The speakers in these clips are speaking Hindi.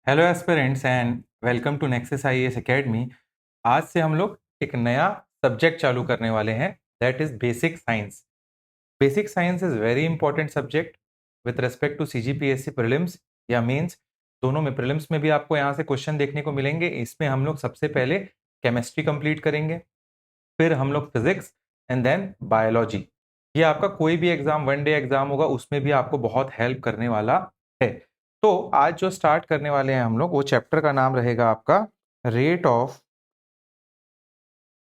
Hello aspirants and welcome to Nexus IAS Academy. आज से हम लोग एक नया सब्जेक्ट चालू करने वाले हैं, that is basic science. Basic science is very important subject with respect to CGPSC prelims या मेंस। दोनों में, प्रीलिम्स में भी आपको यहाँ से क्वेश्चन देखने को मिलेंगे। इसमें हम लोग सबसे पहले केमिस्ट्री कंप्लीट करेंगे, फिर हम लोग फिजिक्स एंड देन बायोलॉजी। ये आपका कोई भी एग्जाम, वन डे एग्जाम होगा, उसमें भी आपको बहुत हेल्प करने वाला है। तो आज जो स्टार्ट करने वाले हैं हम लोग, वो चैप्टर का नाम रहेगा आपका rate of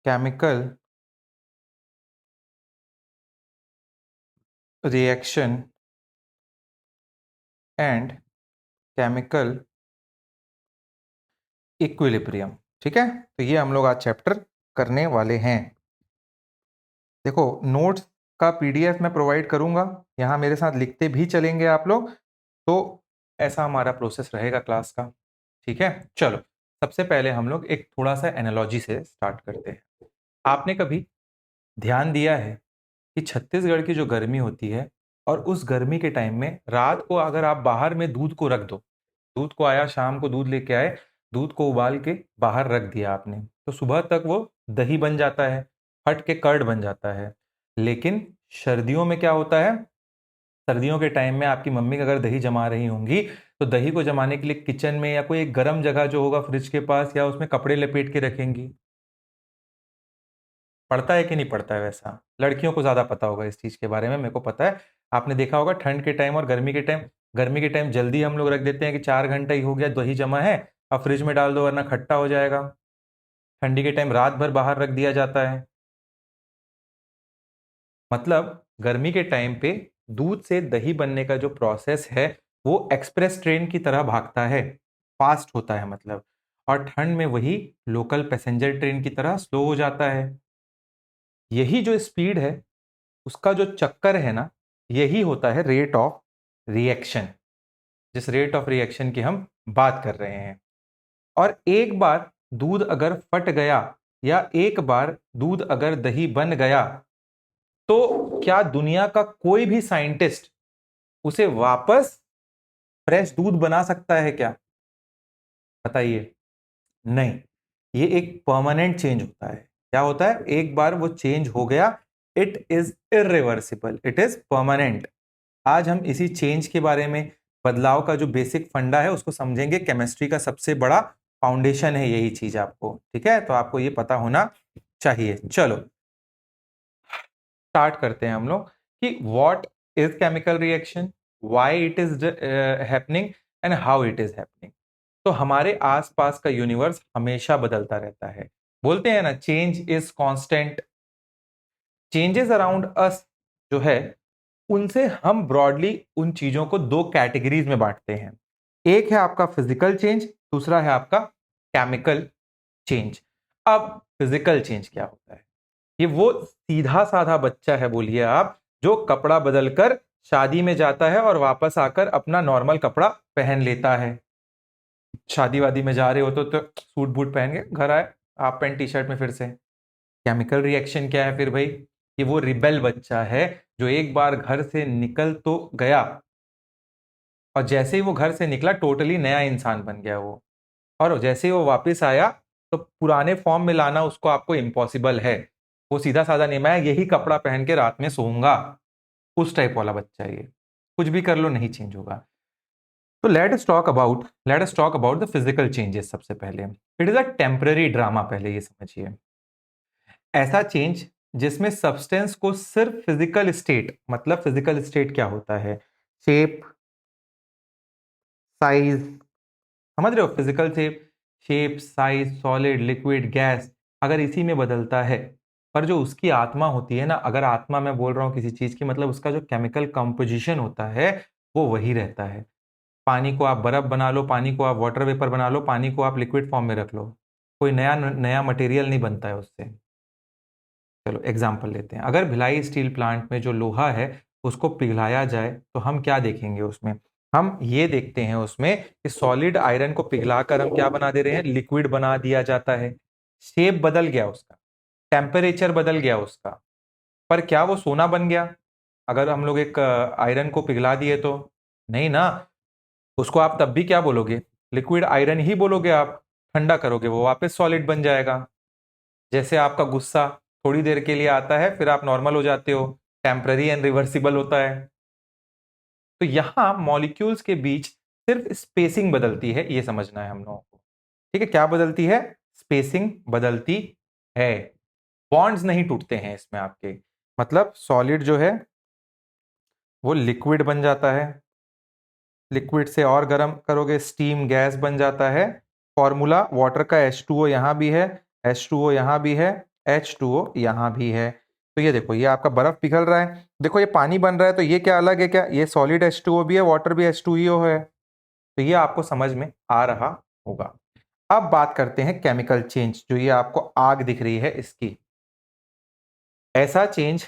chemical reaction and chemical equilibrium. ठीक है, तो ये हम लोग आज चैप्टर करने वाले हैं। देखो, नोट्स का पीडीएफ मैं प्रोवाइड करूंगा, यहाँ मेरे साथ लिखते भी चलेंगे आप लोग। तो ऐसा हमारा प्रोसेस रहेगा क्लास का। ठीक है, चलो सबसे पहले हम लोग एक थोड़ा सा एनालॉजी से स्टार्ट करते हैं। आपने कभी ध्यान दिया है कि छत्तीसगढ़ की जो गर्मी होती है, और उस गर्मी के टाइम में रात को अगर आप बाहर में दूध को रख दो, दूध को आया, शाम को दूध लेके आए, दूध को उबाल के बाहर रख दिया आपने, तो सुबह तक वो दही बन जाता है, फट के कर्ड बन जाता है। लेकिन सर्दियों में क्या होता है? सर्दियों के टाइम में आपकी मम्मी अगर दही जमा रही होंगी, तो दही को जमाने के लिए किचन में या कोई एक गर्म जगह जो होगा फ्रिज के पास, या उसमें कपड़े लपेट के रखेंगी। पड़ता है कि नहीं पड़ता है? वैसा लड़कियों को ज्यादा पता होगा इस चीज के बारे में, मेरे को पता है। आपने देखा होगा ठंड के टाइम और गर्मी के टाइम, गर्मी के टाइम जल्दी हम लोग रख देते हैं कि 4 घंटा ही हो गया, दही जमा है, अब फ्रिज में डाल दो वरना खट्टा हो जाएगा। ठंडी के टाइम रात भर बाहर रख दिया जाता है। मतलब गर्मी के टाइम पे दूध से दही बनने का जो प्रोसेस है, वो एक्सप्रेस ट्रेन की तरह भागता है, फास्ट होता है मतलब। और ठंड में वही लोकल पैसेंजर ट्रेन की तरह स्लो हो जाता है। यही जो स्पीड है, उसका जो चक्कर है ना, यही होता है रेट ऑफ रिएक्शन, जिस रेट ऑफ रिएक्शन की हम बात कर रहे हैं। और एक बार दूध अगर फट गया, या एक बार दूध अगर दही बन गया, तो क्या दुनिया का कोई भी साइंटिस्ट उसे वापस फ्रेश दूध बना सकता है क्या? बताइए। नहीं, ये एक परमानेंट चेंज होता है। क्या होता है? एक बार वो चेंज हो गया, it is irreversible, it is permanent. आज हम इसी चेंज के बारे में, बदलाव का जो बेसिक फंडा है उसको समझेंगे। केमिस्ट्री का सबसे बड़ा फाउंडेशन है यही चीज आपको, ठीक है? तो आपको ये पता होना चाहिए। चलो स्टार्ट करते हैं हम लोग कि what is chemical reaction, why it is happening and how it is happening. तो हमारे आसपास का यूनिवर्स हमेशा बदलता रहता है। बोलते हैं ना, change is constant. Changes around us जो है, उनसे हम ब्रॉडली उन चीजों को दो कैटेगरीज में बांटते हैं। एक है आपका फिजिकल चेंज, दूसरा है आपका केमिकल चेंज। अब फिजिकल चेंज क्या होता है? ये वो सीधा साधा बच्चा है, बोलिए आप, जो कपड़ा बदलकर शादी में जाता है और वापस आकर अपना नॉर्मल कपड़ा पहन लेता है। शादी वादी में जा रहे हो तो सूट बूट पहन के घर आए, आप पैंट टी शर्ट में फिर से। केमिकल रिएक्शन क्या है फिर भाई? ये वो रिबेल बच्चा है जो एक बार घर से निकल तो गया, और जैसे ही वो घर से निकला टोटली नया इंसान बन गया वो। और जैसे ही वो वापस आया, तो पुराने फॉर्म में लाना उसको आपको इम्पॉसिबल है। वो सीधा साधा नहीं, मैं यही कपड़ा पहन के रात में सोऊंगा, उस टाइप वाला बच्चा है ये। कुछ भी कर लो नहीं चेंज होगा। तो let us talk about the physical changes. सबसे पहले, it is a temporary drama. पहले ये समझिए, ऐसा चेंज जिसमें सब्सटेंस को सिर्फ फिजिकल स्टेट, मतलब फिजिकल स्टेट क्या होता है? शेप, साइज, समझ रहे हो? Physical shape, size, solid, liquid, gas, अगर इसी में बदलता है। पर जो उसकी आत्मा होती है ना, अगर आत्मा मैं बोल रहा हूं किसी चीज की, मतलब उसका जो केमिकल कंपोजिशन होता है, वो वही रहता है। पानी को आप बर्फ बना लो, पानी को आप वाटर वेपर बना लो, पानी को आप लिक्विड फॉर्म में रख लो, कोई नया नया मटेरियल नहीं बनता है उससे। चलो एग्जाम्पल लेते हैं। अगर भिलाई स्टील प्लांट में जो लोहा है उसको पिघलाया जाए, तो हम क्या देखेंगे उसमें? हम ये देखते हैं उसमें कि सॉलिड आयरन को पिघलाकर हम क्या बना दे रहे हैं? लिक्विड बना दिया जाता है। शेप बदल गया उसका, टेम्परेचर बदल गया उसका, पर क्या वो सोना बन गया अगर हम लोग एक आयरन को पिघला दिए तो? नहीं ना। उसको आप तब भी क्या बोलोगे? लिक्विड आयरन ही बोलोगे आप, ठंडा करोगे वो वापस सॉलिड बन जाएगा। जैसे आपका गुस्सा थोड़ी देर के लिए आता है, फिर आप नॉर्मल हो जाते हो, टेम्पररी एंड रिवर्सिबल होता है। तो यहां मॉलिक्यूल्स के बीच सिर्फ स्पेसिंग बदलती है, ये समझना है हम लोगों को। ठीक है, क्या बदलती है? स्पेसिंग बदलती है, बॉन्ड्स नहीं टूटते हैं इसमें आपके। मतलब सॉलिड जो है वो लिक्विड बन जाता है, लिक्विड से और गर्म करोगे स्टीम गैस बन जाता है। फॉर्मूला वाटर का H2O यहां भी है, H2O यहां भी है, H2O यहां भी है। तो ये देखो, ये आपका बर्फ पिघल रहा है, देखो ये पानी बन रहा है, तो ये क्या अलग है क्या? ये सॉलिड H2O भी है, वाटर भी H2O है। तो ये आपको समझ में आ रहा होगा। अब बात करते हैं केमिकल चेंज, जो ये आपको आग दिख रही है इसकी। ऐसा चेंज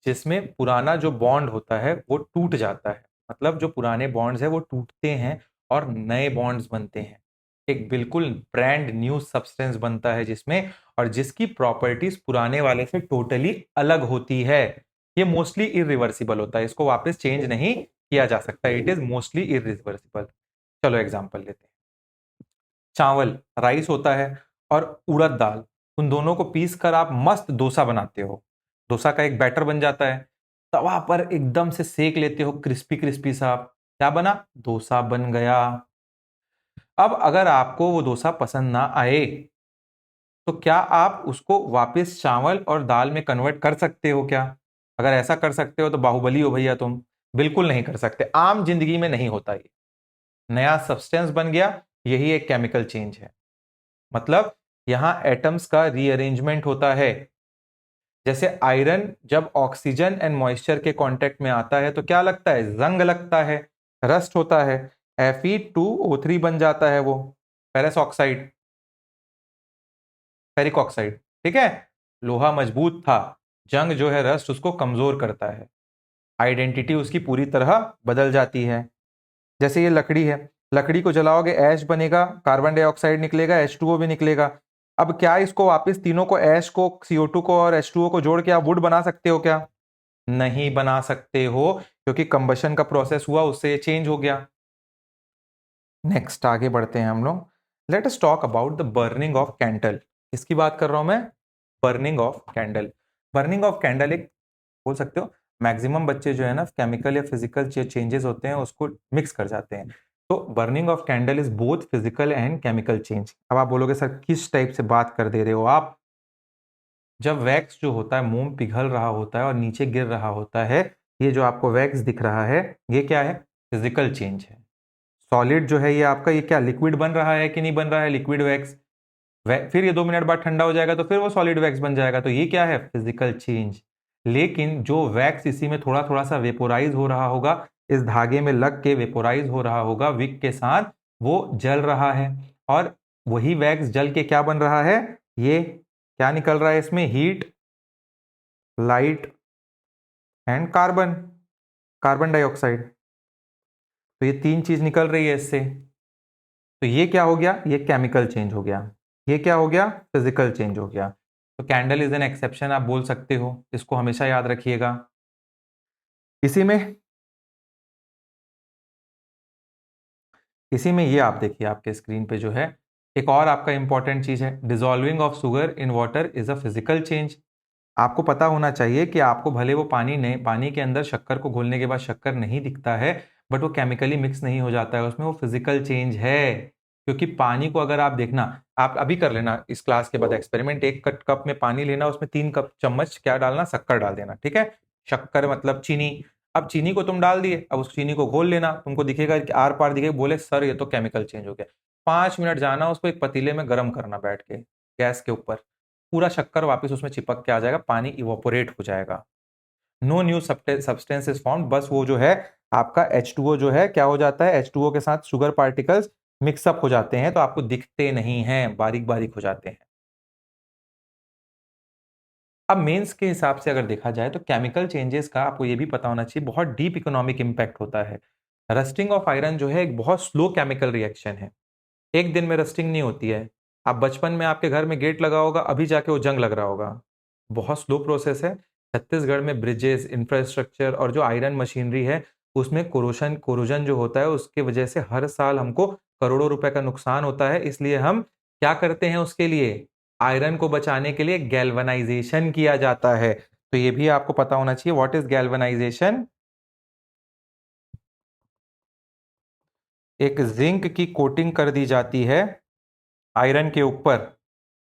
जिसमें पुराना जो बॉन्ड होता है वो टूट जाता है, मतलब जो पुराने बॉन्ड्स है वो टूटते हैं और नए बॉन्ड्स बनते हैं। एक बिल्कुल ब्रांड न्यू सब्सटेंस बनता है जिसमें, और जिसकी प्रॉपर्टीज पुराने वाले से टोटली अलग होती है। ये मोस्टली इरिवर्सिबल होता है, इसको वापस चेंज नहीं किया जा सकता, इट इज मोस्टली इरिवर्सिबल। चलो एग्जांपल लेते हैं। चावल, राइस होता है, और उड़द दाल, उन दोनों को पीस कर आप मस्त डोसा बनाते हो। डोसा का एक बैटर बन जाता है, तवा पर एकदम से सेक लेते हो, क्रिस्पी क्रिस्पी सा, क्या बना? डोसा बन गया। अब अगर आपको वो डोसा पसंद ना आए, तो क्या आप उसको वापस चावल और दाल में कन्वर्ट कर सकते हो क्या? अगर ऐसा कर सकते हो तो बाहुबली हो भैया तुम। बिल्कुल नहीं कर सकते, आम जिंदगी में नहीं होता ये। नया सब्सटेंस बन गया, यही एक केमिकल चेंज है। मतलब यहां एटम्स का रीअरेंजमेंट होता है। जैसे आयरन जब ऑक्सीजन एंड मॉइस्चर के कांटेक्ट में आता है तो क्या लगता है? जंग लगता है, रस्ट होता है, Fe2O3 बन जाता है वो, फेरस ऑक्साइड, फेरिक ऑक्साइड। ठीक है, लोहा मजबूत था, जंग जो है, रस्ट उसको कमजोर करता है, आइडेंटिटी उसकी पूरी तरह बदल जाती है। जैसे ये लकड़ी है, लकड़ी को जलाओगे ऐश बनेगा, कार्बन डाइऑक्साइड निकलेगा, H2O भी निकलेगा। अब क्या इसको वापस तीनों को, ऐश को, CO2 को और H2O को जोड़ के आप वुड बना सकते हो क्या? नहीं बना सकते हो, क्योंकि कंबशन का प्रोसेस हुआ, उससे ये चेंज हो गया। नेक्स्ट आगे बढ़ते हैं हम लोग। Let us talk about the burning of candle. किसकी बात कर रहा हूं मैं? Burning of candle. Burning of candle एक, बोल सकते हो, मैक्सिमम बच्चे जो है ना केमिकल या फिजिकल चेंजेस होते हैं उसको मिक्स कर जाते हैं। तो burning of candle is both physical and chemical change. अब आप बोलोगे सर किस टाइप से बात कर दे रहे हो आप? जब वैक्स जो होता है, मोम पिघल रहा होता है और नीचे गिर रहा होता है, ये जो आपको वैक्स दिख रहा है, ये क्या है? फिजिकल चेंज है। सॉलिड जो है ये आपका, ये क्या लिक्विड बन रहा है कि नहीं बन रहा है? Liquid wax. फिर ये 2 मिनट बाद ठंडा हो जाएगा तो फिर वो सॉलिड वैक्स बन जाएगा, तो ये क्या है? Physical change. लेकिन जो वैक्स इसी में थोड़ा थोड़ा सा वेपोराइज हो रहा होगा, इस धागे में लग के वेपोराइज हो रहा होगा विक के साथ, वो जल रहा है, और वही वैक्स जल के क्या बन रहा है? ये क्या निकल रहा है इसमें? Heat, light and carbon, carbon dioxide. तो ये 3 चीज निकल रही है इससे। तो ये क्या हो गया? ये केमिकल चेंज हो गया। ये क्या हो गया? फिजिकल चेंज हो गया। तो कैंडल इज एन एक्सेप्शन आप बोल सकते हो, इसको हमेशा याद रखिएगा। इसी में ये आप देखिए आपके स्क्रीन पे जो है, एक और आपका इंपॉर्टेंट चीज है, dissolving of sugar in water is a physical change. आपको पता होना चाहिए कि आपको भले वो पानी नहीं, पानी के अंदर शक्कर को घोलने के बाद शक्कर नहीं दिखता है, बट वो केमिकली मिक्स नहीं हो जाता है उसमें, वो फिजिकल चेंज है। क्योंकि पानी को अगर आप देखना, आप अभी कर लेना इस क्लास के बाद एक्सपेरिमेंट, एक कप में पानी लेना, उसमें 3 कप चम्मच क्या डालना? शक्कर डाल देना। ठीक है, शक्कर मतलब चीनी। अब चीनी को तुम डाल दिए, अब उस चीनी को घोल लेना, तुमको दिखेगा कि आर पार दिखेगा, बोले सर ये तो केमिकल चेंज हो गया। 5 मिनट जाना उसको एक पतीले में गर्म करना बैठ के गैस के ऊपर, पूरा शक्कर वापस उसमें चिपक के आ जाएगा, पानी इवोपोरेट हो जाएगा, no new substance is formed. बस वो जो है आपका H2O जो है क्या हो जाता है? H2O के साथ शुगर पार्टिकल्स मिक्सअप हो जाते हैं, तो आपको दिखते नहीं हैं, बारीक बारीक हो जाते हैं। अब मेंस के हिसाब से अगर देखा जाए तो केमिकल चेंजेस का आपको ये भी पता होना चाहिए, बहुत डीप इकोनॉमिक इंपैक्ट होता है। रस्टिंग ऑफ आयरन जो है एक बहुत स्लो केमिकल रिएक्शन है, एक दिन में रस्टिंग नहीं होती है। आप बचपन में आपके घर में गेट लगा होगा, अभी जाके वो जंग लग रहा होगा, बहुत स्लो प्रोसेस है। छत्तीसगढ़ में ब्रिजेस, इंफ्रास्ट्रक्चर और जो आयरन मशीनरी है उसमें कोरोशन कोरोजन जो होता है उसके वजह से हर साल हमको करोड़ों रुपए का नुकसान होता है, इसलिए हम क्या करते हैं उसके लिए, आयरन को बचाने के लिए गैल्वेनाइजेशन किया जाता है। तो ये भी आपको पता होना चाहिए, व्हाट इज गैल्वेनाइजेशन। एक जिंक की कोटिंग कर दी जाती है आयरन के ऊपर,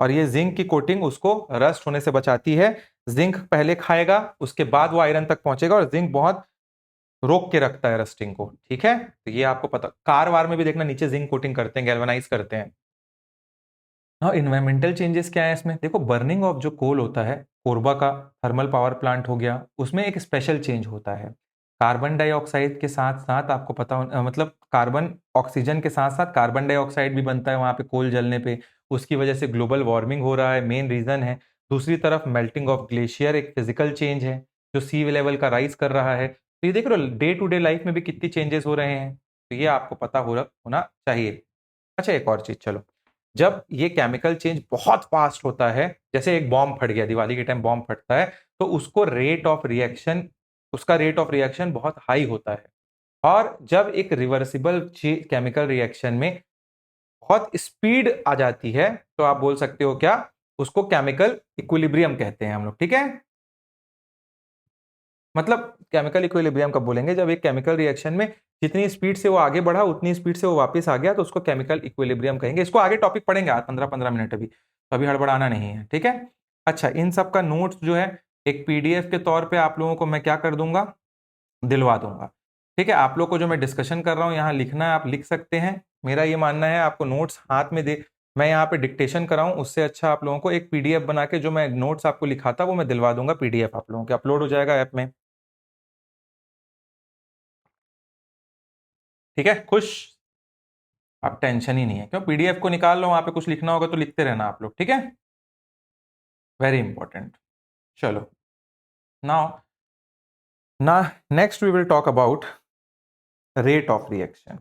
और ये जिंक की कोटिंग उसको रस्ट होने से बचाती है। जिंक पहले खाएगा, उसके बाद वो आयरन तक पहुंचेगा, और जिंक बहुत रोक के रखता है रस्टिंग को। ठीक है, तो ये आपको पता, कार वार में भी देखना नीचे जिंक कोटिंग करते हैं, गैल्वेनाइज करते हैं। हाँ, इन्वायरमेंटल चेंजेस क्या है इसमें, देखो बर्निंग ऑफ जो कोल होता है, कोरबा का थर्मल पावर प्लांट हो गया, उसमें एक स्पेशल चेंज होता है। कार्बन डाइऑक्साइड के साथ साथ आपको पता मतलब कार्बन ऑक्सीजन के साथ साथ कार्बन डाइऑक्साइड भी बनता है वहां पे कोल जलने पे, उसकी वजह से ग्लोबल वार्मिंग हो रहा है, मेन रीजन है। दूसरी तरफ मेल्टिंग ऑफ ग्लेशियर एक फिजिकल चेंज है जो सी लेवल का राइज कर रहा है। तो ये देख रहे हो डे टू डे लाइफ में भी कितनी चेंजेस हो रहे हैं, तो ये आपको पता होना चाहिए। अच्छा, एक और चीज, चलो, जब ये केमिकल चेंज बहुत फास्ट होता है, जैसे एक बॉम्ब फट गया, दिवाली के टाइम बॉम्ब फटता है, तो उसका रेट ऑफ रिएक्शन बहुत हाई होता है। और जब एक रिवर्सिबल केमिकल रिएक्शन में बहुत स्पीड आ जाती है, तो आप बोल सकते हो क्या, उसको केमिकल इक्विलिब्रियम कहते हैं हम लोग। ठीक है, मतलब केमिकल इक्विलिब्रियम कब बोलेंगे, जब एक केमिकल रिएक्शन में जितनी स्पीड से वो आगे बढ़ा उतनी स्पीड से वो वापस आ गया, तो उसको केमिकल इक्विलिब्रियम कहेंगे। इसको आगे टॉपिक पढ़ेंगे आज 15-15 मिनट, अभी तो अभी हड़बड़ाना नहीं है। ठीक है, अच्छा, इन सब का नोट्स जो है एक पीडीएफ के तौर पे आप लोगों को मैं क्या कर दूंगा, दिलवा दूंगा। ठीक है, आप लोग को जो मैं डिस्कशन कर रहा हूं यहाँ लिखना है, आप लिख सकते हैं। मेरा ये मानना है आपको नोट्स हाथ में दे, मैं यहाँ पे डिक्टेशन कराऊं, उससे अच्छा आप लोगों को एक पीडीएफ बना के जो मैं नोट्स आपको लिखाता वो मैं दिलवा दूंगा, पीडीएफ आप लोगों के अपलोड हो जाएगा ऐप में। ठीक है, खुश, आप टेंशन ही नहीं है, क्यों, पीडीएफ को निकाल लो, वहां पे कुछ लिखना होगा तो लिखते रहना आप लोग। ठीक है, वेरी इंपॉर्टेंट। चलो, नाउ ना next we will talk about rate of reaction.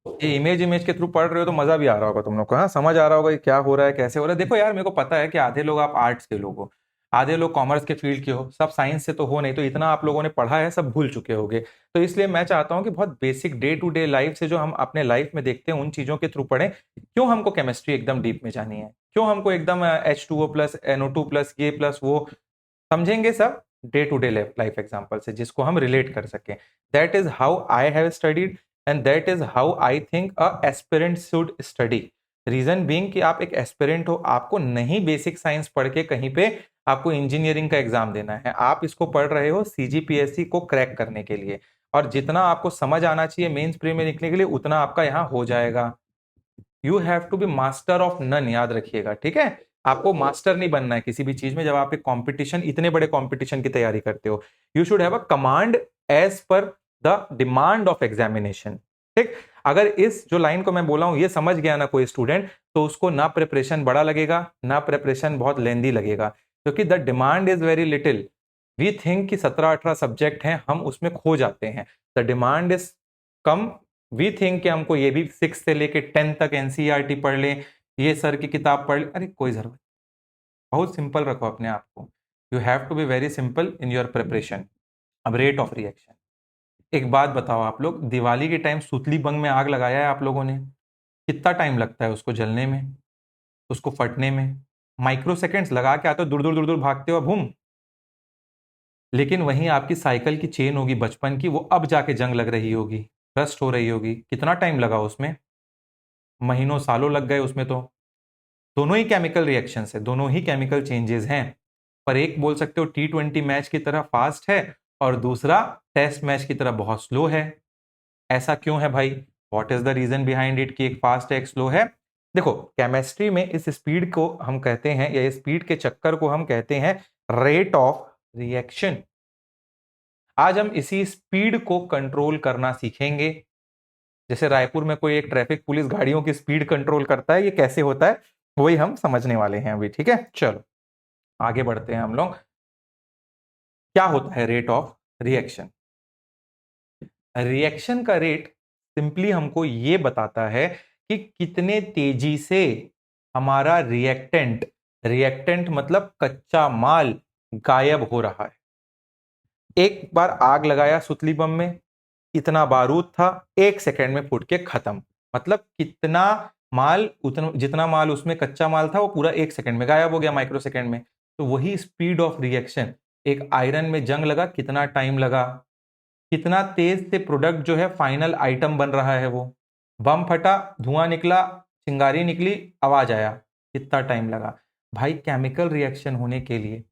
ये इमेज इमेज के थ्रू पढ़ रहे हो तो मजा भी आ रहा होगा तुम लोग को, हाँ, समझ आ रहा होगा कि क्या हो रहा है, कैसे हो रहा है। देखो यार, मेरे को पता है कि आधे लोग आप आर्ट्स के लोग हो, आधे लोग कॉमर्स के फील्ड के हो, सब साइंस से तो हो नहीं, तो इतना आप लोगों ने पढ़ा है, सब भूल चुके होगे। तो इसलिए मैं चाहता हूँ कि बहुत basic day to day life से जो हम अपने लाइफ में देखते हैं उन चीजों के थ्रू पढ़ें। क्यों हमको केमिस्ट्री एकदम डीप में जानी है, क्यों हमको एकदम H2O+NO2+ ये प्लस वो, समझेंगे सब day to day life example से जिसको हम रिलेट कर सकें। That is how I have studied and that is how I think a aspirant should study. Reason being कि आप एक एस्पिरेंट हो, आपको नहीं बेसिक साइंस पढ़ के कहीं पे आपको इंजीनियरिंग का एग्जाम देना है, आप इसको पढ़ रहे हो सीजीपीएससी को क्रैक करने के लिए, और जितना आपको समझ आना चाहिए मेंस प्री में लिखने के लिए उतना आपका यहाँ हो जाएगा। You have to be master of none, याद रखिएगा। ठीक है, आपको मास्टर नहीं बनना है किसी भी चीज में। जब आप एक कंपटीशन, इतने बड़े कंपटीशन की तैयारी करते हो, you should have a command as per the demand of examination. ठीक, अगर इस जो लाइन को मैं बोला हूं ये समझ गया ना कोई स्टूडेंट, तो उसको ना प्रिपरेशन बड़ा लगेगा ना प्रिपरेशन बहुत लेंदी लगेगा, क्योंकि the demand is very little. We think कि 17-18 सब्जेक्ट हैं, हम उसमें खो जाते हैं। द डिमांड इज कम। वी थिंक कि हमको ये भी 6 से लेके 10 तक एनसीईआरटी पढ़ लें, ये सर की किताब पढ़ लें, अरे कोई जरूरत, बहुत सिंपल रखो अपने आप को। You have to be very simple in your preparation. अब रेट ऑफ रिएक्शन, एक बात बताओ, आप लोग दिवाली के टाइम सुतली बंग में आग लगाया है आप लोगों ने, कितना टाइम लगता है उसको जलने में, उसको फटने में, माइक्रो सेकेंड्स लगा के आते हो, दूर दूर दूर दूर भागते हो बूम। लेकिन वहीं आपकी साइकिल की चेन होगी बचपन की, वो अब जाके जंग लग रही होगी, रस्ट हो रही होगी, कितना टाइम लगा उसमें, महीनों सालों लग गए उसमें। तो दोनों ही केमिकल रिएक्शंस है, दोनों ही केमिकल चेंजेस हैं, पर एक बोल सकते हो T20 मैच की तरह फास्ट है और दूसरा टेस्ट मैच की तरह बहुत स्लो है। ऐसा क्यों है भाई, what is the reason behind it कि एक फास्ट है एक स्लो है। देखो, केमिस्ट्री में इस स्पीड को हम कहते हैं, या स्पीड के चक्कर को हम कहते हैं रेट ऑफ रिएक्शन। आज हम इसी स्पीड को कंट्रोल करना सीखेंगे। जैसे रायपुर में कोई एक ट्रैफिक पुलिस गाड़ियों की स्पीड कंट्रोल करता है, ये कैसे होता है वही हम समझने वाले हैं अभी। ठीक है, चलो आगे बढ़ते हैं हम लोग। क्या होता है रेट ऑफ रिएक्शन? रिएक्शन का रेट सिंपली हमको ये बताता है कि कितने तेजी से हमारा रिएक्टेंट, रिएक्टेंट मतलब कच्चा माल, गायब हो रहा है। एक बार आग लगाया सुतली बम में, इतना बारूद था, 1 सेकंड में फूट के खत्म। मतलब कितना माल, उतना जितना माल उसमें कच्चा माल था वो पूरा 1 सेकंड में गायब हो गया, माइक्रो सेकंड में। तो वही स्पीड ऑफ रिएक्शन, एक आयरन में जंग लगा, कितना टाइम लगा, कितना तेज से प्रोडक्ट जो है फाइनल आइटम बन रहा है वो। बम फटा, धुआं निकला, चिंगारी निकली, आवाज आया, कितना टाइम लगा। भाई केमिकल रिएक्शन होने के लिए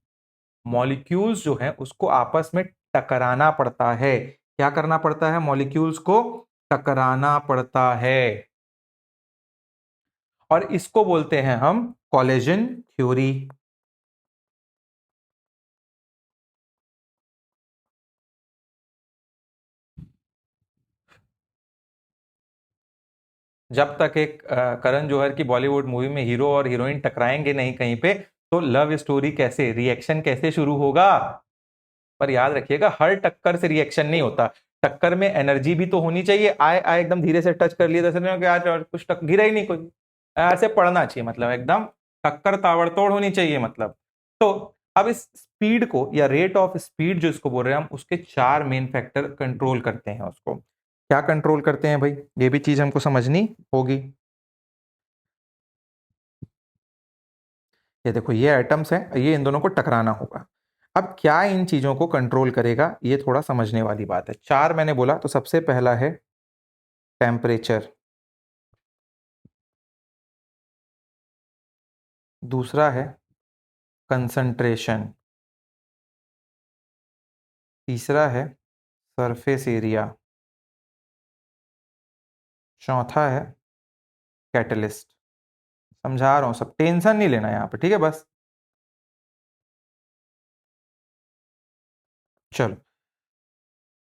मॉलिक्यूल्स जो है उसको आपस में टकराना पड़ता है। क्या करना पड़ता है? मॉलिक्यूल्स को टकराना पड़ता है, और इसको बोलते हैं हम कोलिजन थ्योरी। जब तक एक करण जौहर की बॉलीवुड मूवी में हीरो और हीरोइन टकराएंगे नहीं कहीं पे, तो लव स्टोरी कैसे, रिएक्शन कैसे शुरू होगा? पर याद रखिएगा, हर टक्कर से रिएक्शन नहीं होता। टक्कर में एनर्जी भी तो होनी चाहिए। आए आए एकदम धीरे से टच कर लिए, जैसे नहीं हो कि आज और कुछ गिरा ही नहीं कोई, ऐसे पड़ना चाहिए, मतलब एकदम टक्कर ताबड़तोड़ होनी चाहिए मतलब। तो अब इस स्पीड को, या रेट ऑफ स्पीड जो इसको बोल रहे हैं हम, उसके 4 मेन फैक्टर कंट्रोल करते हैं उसको। क्या कंट्रोल करते हैं भाई? ये भी चीज हमको समझनी होगी। ये देखो, ये एटम्स हैं, ये इन दोनों को टकराना होगा। अब क्या इन चीजों को कंट्रोल करेगा, ये थोड़ा समझने वाली बात है। 4 मैंने बोला, तो सबसे पहला है टेम्परेचर, दूसरा है कंसंट्रेशन, तीसरा है सरफेस एरिया, चौथा है कैटलिस्ट। समझा रहा हूं, सब टेंशन नहीं लेना यहां पे, ठीक है बस। चलो,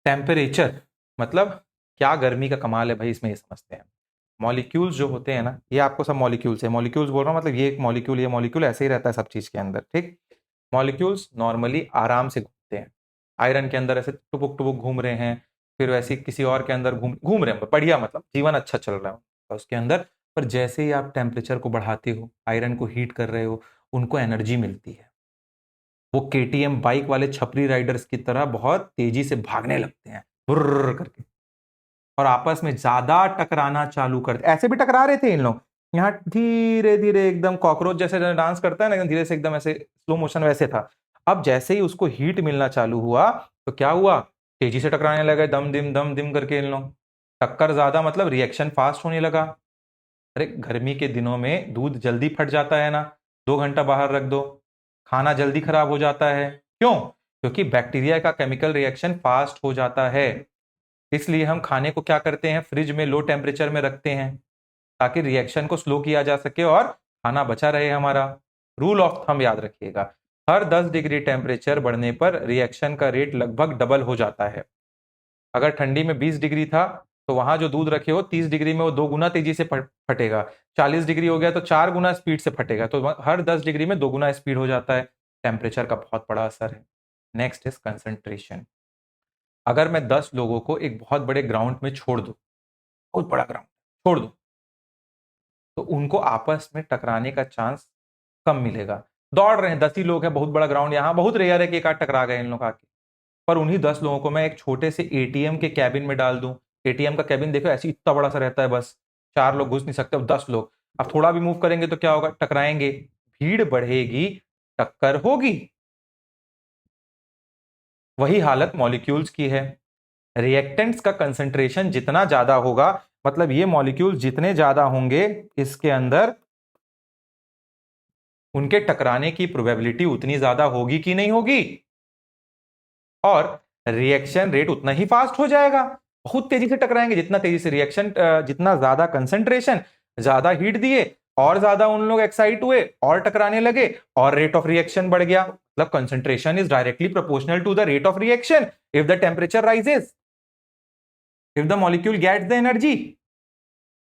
टेम्परेचर मतलब क्या गर्मी का कमाल है भाई, इसमें ये समझते हैं। मॉलिक्यूल्स जो होते हैं ना, ये आपको सब मॉलिक्यूल्स है, मॉलिक्यूल्स बोल रहा हूं, मतलब ये एक मॉलिक्यूल, ये मॉलिक्यूल ऐसे ही रहता है सब चीज के अंदर, ठीक। मॉलिक्यूल्स नॉर्मली आराम से घूमते हैं। आयरन के अंदर ऐसे टुपुक टुपुक घूम रहे हैं, फिर वैसे किसी और के अंदर घूम घूम रहे हैं, बढ़िया, मतलब जीवन अच्छा चल रहा है उसके अंदर। पर जैसे ही आप टेम्परेचर को बढ़ाते हो, आयरन को हीट कर रहे हो, उनको एनर्जी मिलती है। वो केटीएम बाइक वाले छपरी राइडर्स की तरह बहुत तेजी से भागने लगते हैं, बुर्र करके, और आपस में ज्यादा टकराना चालू करते। ऐसे भी टकरा रहे थे इन लोग, यहाँ धीरे धीरे एकदम कॉकरोच जैसे डांस करता है ना, एकदम धीरे से, एकदम ऐसे स्लो मोशन वैसे था। अब जैसे ही उसको हीट मिलना चालू हुआ, तो क्या हुआ? तेजी से टकराने लगे, दम दिम करके इन लोग। टक्कर ज्यादा मतलब रिएक्शन फास्ट होने लगा। अरे गर्मी के दिनों में दूध जल्दी फट जाता है ना, 2 घंटा बाहर रख दो, खाना जल्दी खराब हो जाता है। क्यों? क्योंकि बैक्टीरिया का केमिकल रिएक्शन फास्ट हो जाता है। इसलिए हम खाने को क्या करते हैं, फ्रिज में लो टेम्परेचर में रखते हैं, ताकि रिएक्शन को स्लो किया जा सके और खाना बचा रहे हमारा। रूल ऑफ थंब याद रखिएगा, हर 10 डिग्री टेम्परेचर बढ़ने पर रिएक्शन का रेट लगभग डबल हो जाता है। अगर ठंडी में 20 डिग्री था, तो वहां जो दूध रखे हो 30 डिग्री में, वो 2 गुना तेजी से फटेगा। 40 डिग्री हो गया तो 4 गुना स्पीड से फटेगा। तो हर 10 डिग्री में 2 गुना स्पीड हो जाता है। टेम्परेचर का बहुत बड़ा असर है। Next is concentration. अगर मैं 10 लोगों को एक बहुत बड़े ग्राउंड में छोड़ दूं, बहुत बड़ा ग्राउंड छोड़ दूं, तो उनको आपस में टकराने का चांस कम मिलेगा। दौड़ रहे हैं, 10 ही लोग हैं, बहुत बड़ा ग्राउंड, यहां बहुत रेयर है कि एक आध टकरा गए इन लोग आके। पर उन्हीं 10 लोगों को मैं एक छोटे से एटीएम के कैबिन में डाल दूं। एटीएम का कैबिन देखो ऐसे इतना बड़ा सा रहता है, बस 4 लोग घुस नहीं सकते, अब 10 लोग। अब थोड़ा भी मूव करेंगे तो क्या होगा? टकराएंगे, भीड़ बढ़ेगी, टक्कर होगी। वही हालत मॉलिक्यूल्स की है। रिएक्टेंट्स का कंसंट्रेशन जितना ज्यादा होगा, मतलब ये मॉलिक्यूल जितने ज्यादा होंगे इसके अंदर, उनके टकराने की प्रोबेबिलिटी उतनी ज्यादा होगी कि नहीं होगी, और रिएक्शन रेट उतना ही फास्ट हो जाएगा। बहुत तेजी से टकराएंगे, जितना तेजी से रिएक्शन, जितना ज्यादा कंसंट्रेशन, ज्यादा हीट दिए, और ज्यादा उन लोग एक्साइट हुए और टकराने लगे, और रेट ऑफ रिएक्शन बढ़ गया। मतलब concentration is directly proportional to the rate of reaction if the temperature rises, if the molecule gets the energy.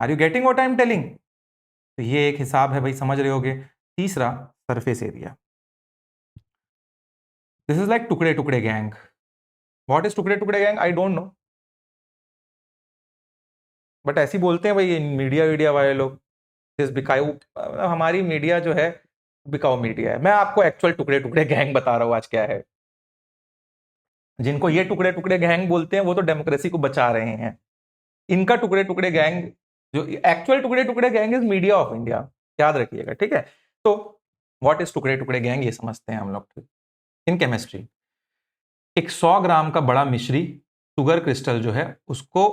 Are you getting what I am telling? तो ये एक हिसाब है भाई, समझ रहे होगे। तीसरा, surface area. This is like टुकड़े टुकड़े गैंग। व्हाट इज टुकड़े टुकड़े gang? I don't know, but ऐसी बोलते हैं भाई मीडिया वीडिया वाले लोग, इस बिकाऊ, हमारी मीडिया जो है बिकाऊ मीडिया है। मैं आपको एक्चुअल टुकड़े टुकड़े गैंग बता रहा हूं आज क्या है। जिनको ये टुकड़े टुकड़े गैंग बोलते हैं वो तो डेमोक्रेसी को बचा रहे हैं। इनका टुकड़े टुकड़े गैंग, जो एक्चुअल टुकड़े टुकड़े gang is media of India, याद रखिएगा, ठीक है। तो व्हाट इज टुकड़े टुकड़े गैंग, ये समझते हैं हम लोग इन केमिस्ट्री। एक 100 ग्राम का बड़ा मिश्री शुगर क्रिस्टल जो है उसको,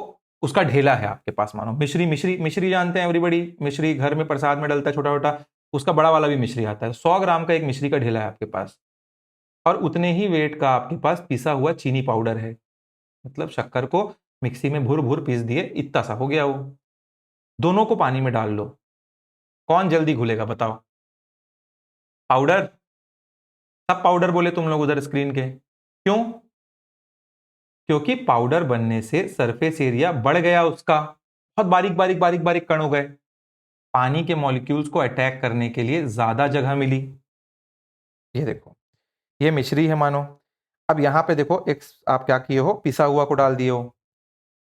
उसका ढेला है आपके पास, मानो मिश्री, मिश्री मिश्री जानते हैं एवरीबडी, मिश्री घर में प्रसाद में डलता है छोटा छोटा, उसका बड़ा वाला भी मिश्री आता है। 100 ग्राम का एक मिश्री का ढेला है आपके पास, और उतने ही वेट का आपके पास पिसा हुआ चीनी पाउडर है। मतलब शक्कर को मिक्सी में भुर भुर पीस दिए, इतना सा हो गया वो। दोनों को पानी में डाल लो, कौन जल्दी घुलेगा बताओ? पाउडर। सब पाउडर बोले तुम लोग उधर स्क्रीन के, क्यों? क्योंकि पाउडर बनने से सरफेस एरिया बढ़ गया उसका, बहुत बारीक बारीक बारीक बारीक कण हो गए, पानी के मॉलिक्यूल्स को अटैक करने के लिए ज्यादा जगह मिली। ये देखो, ये मिश्री है मानो। अब यहां पे देखो, एक आप क्या किए हो, पिसा हुआ को डाल दिए हो।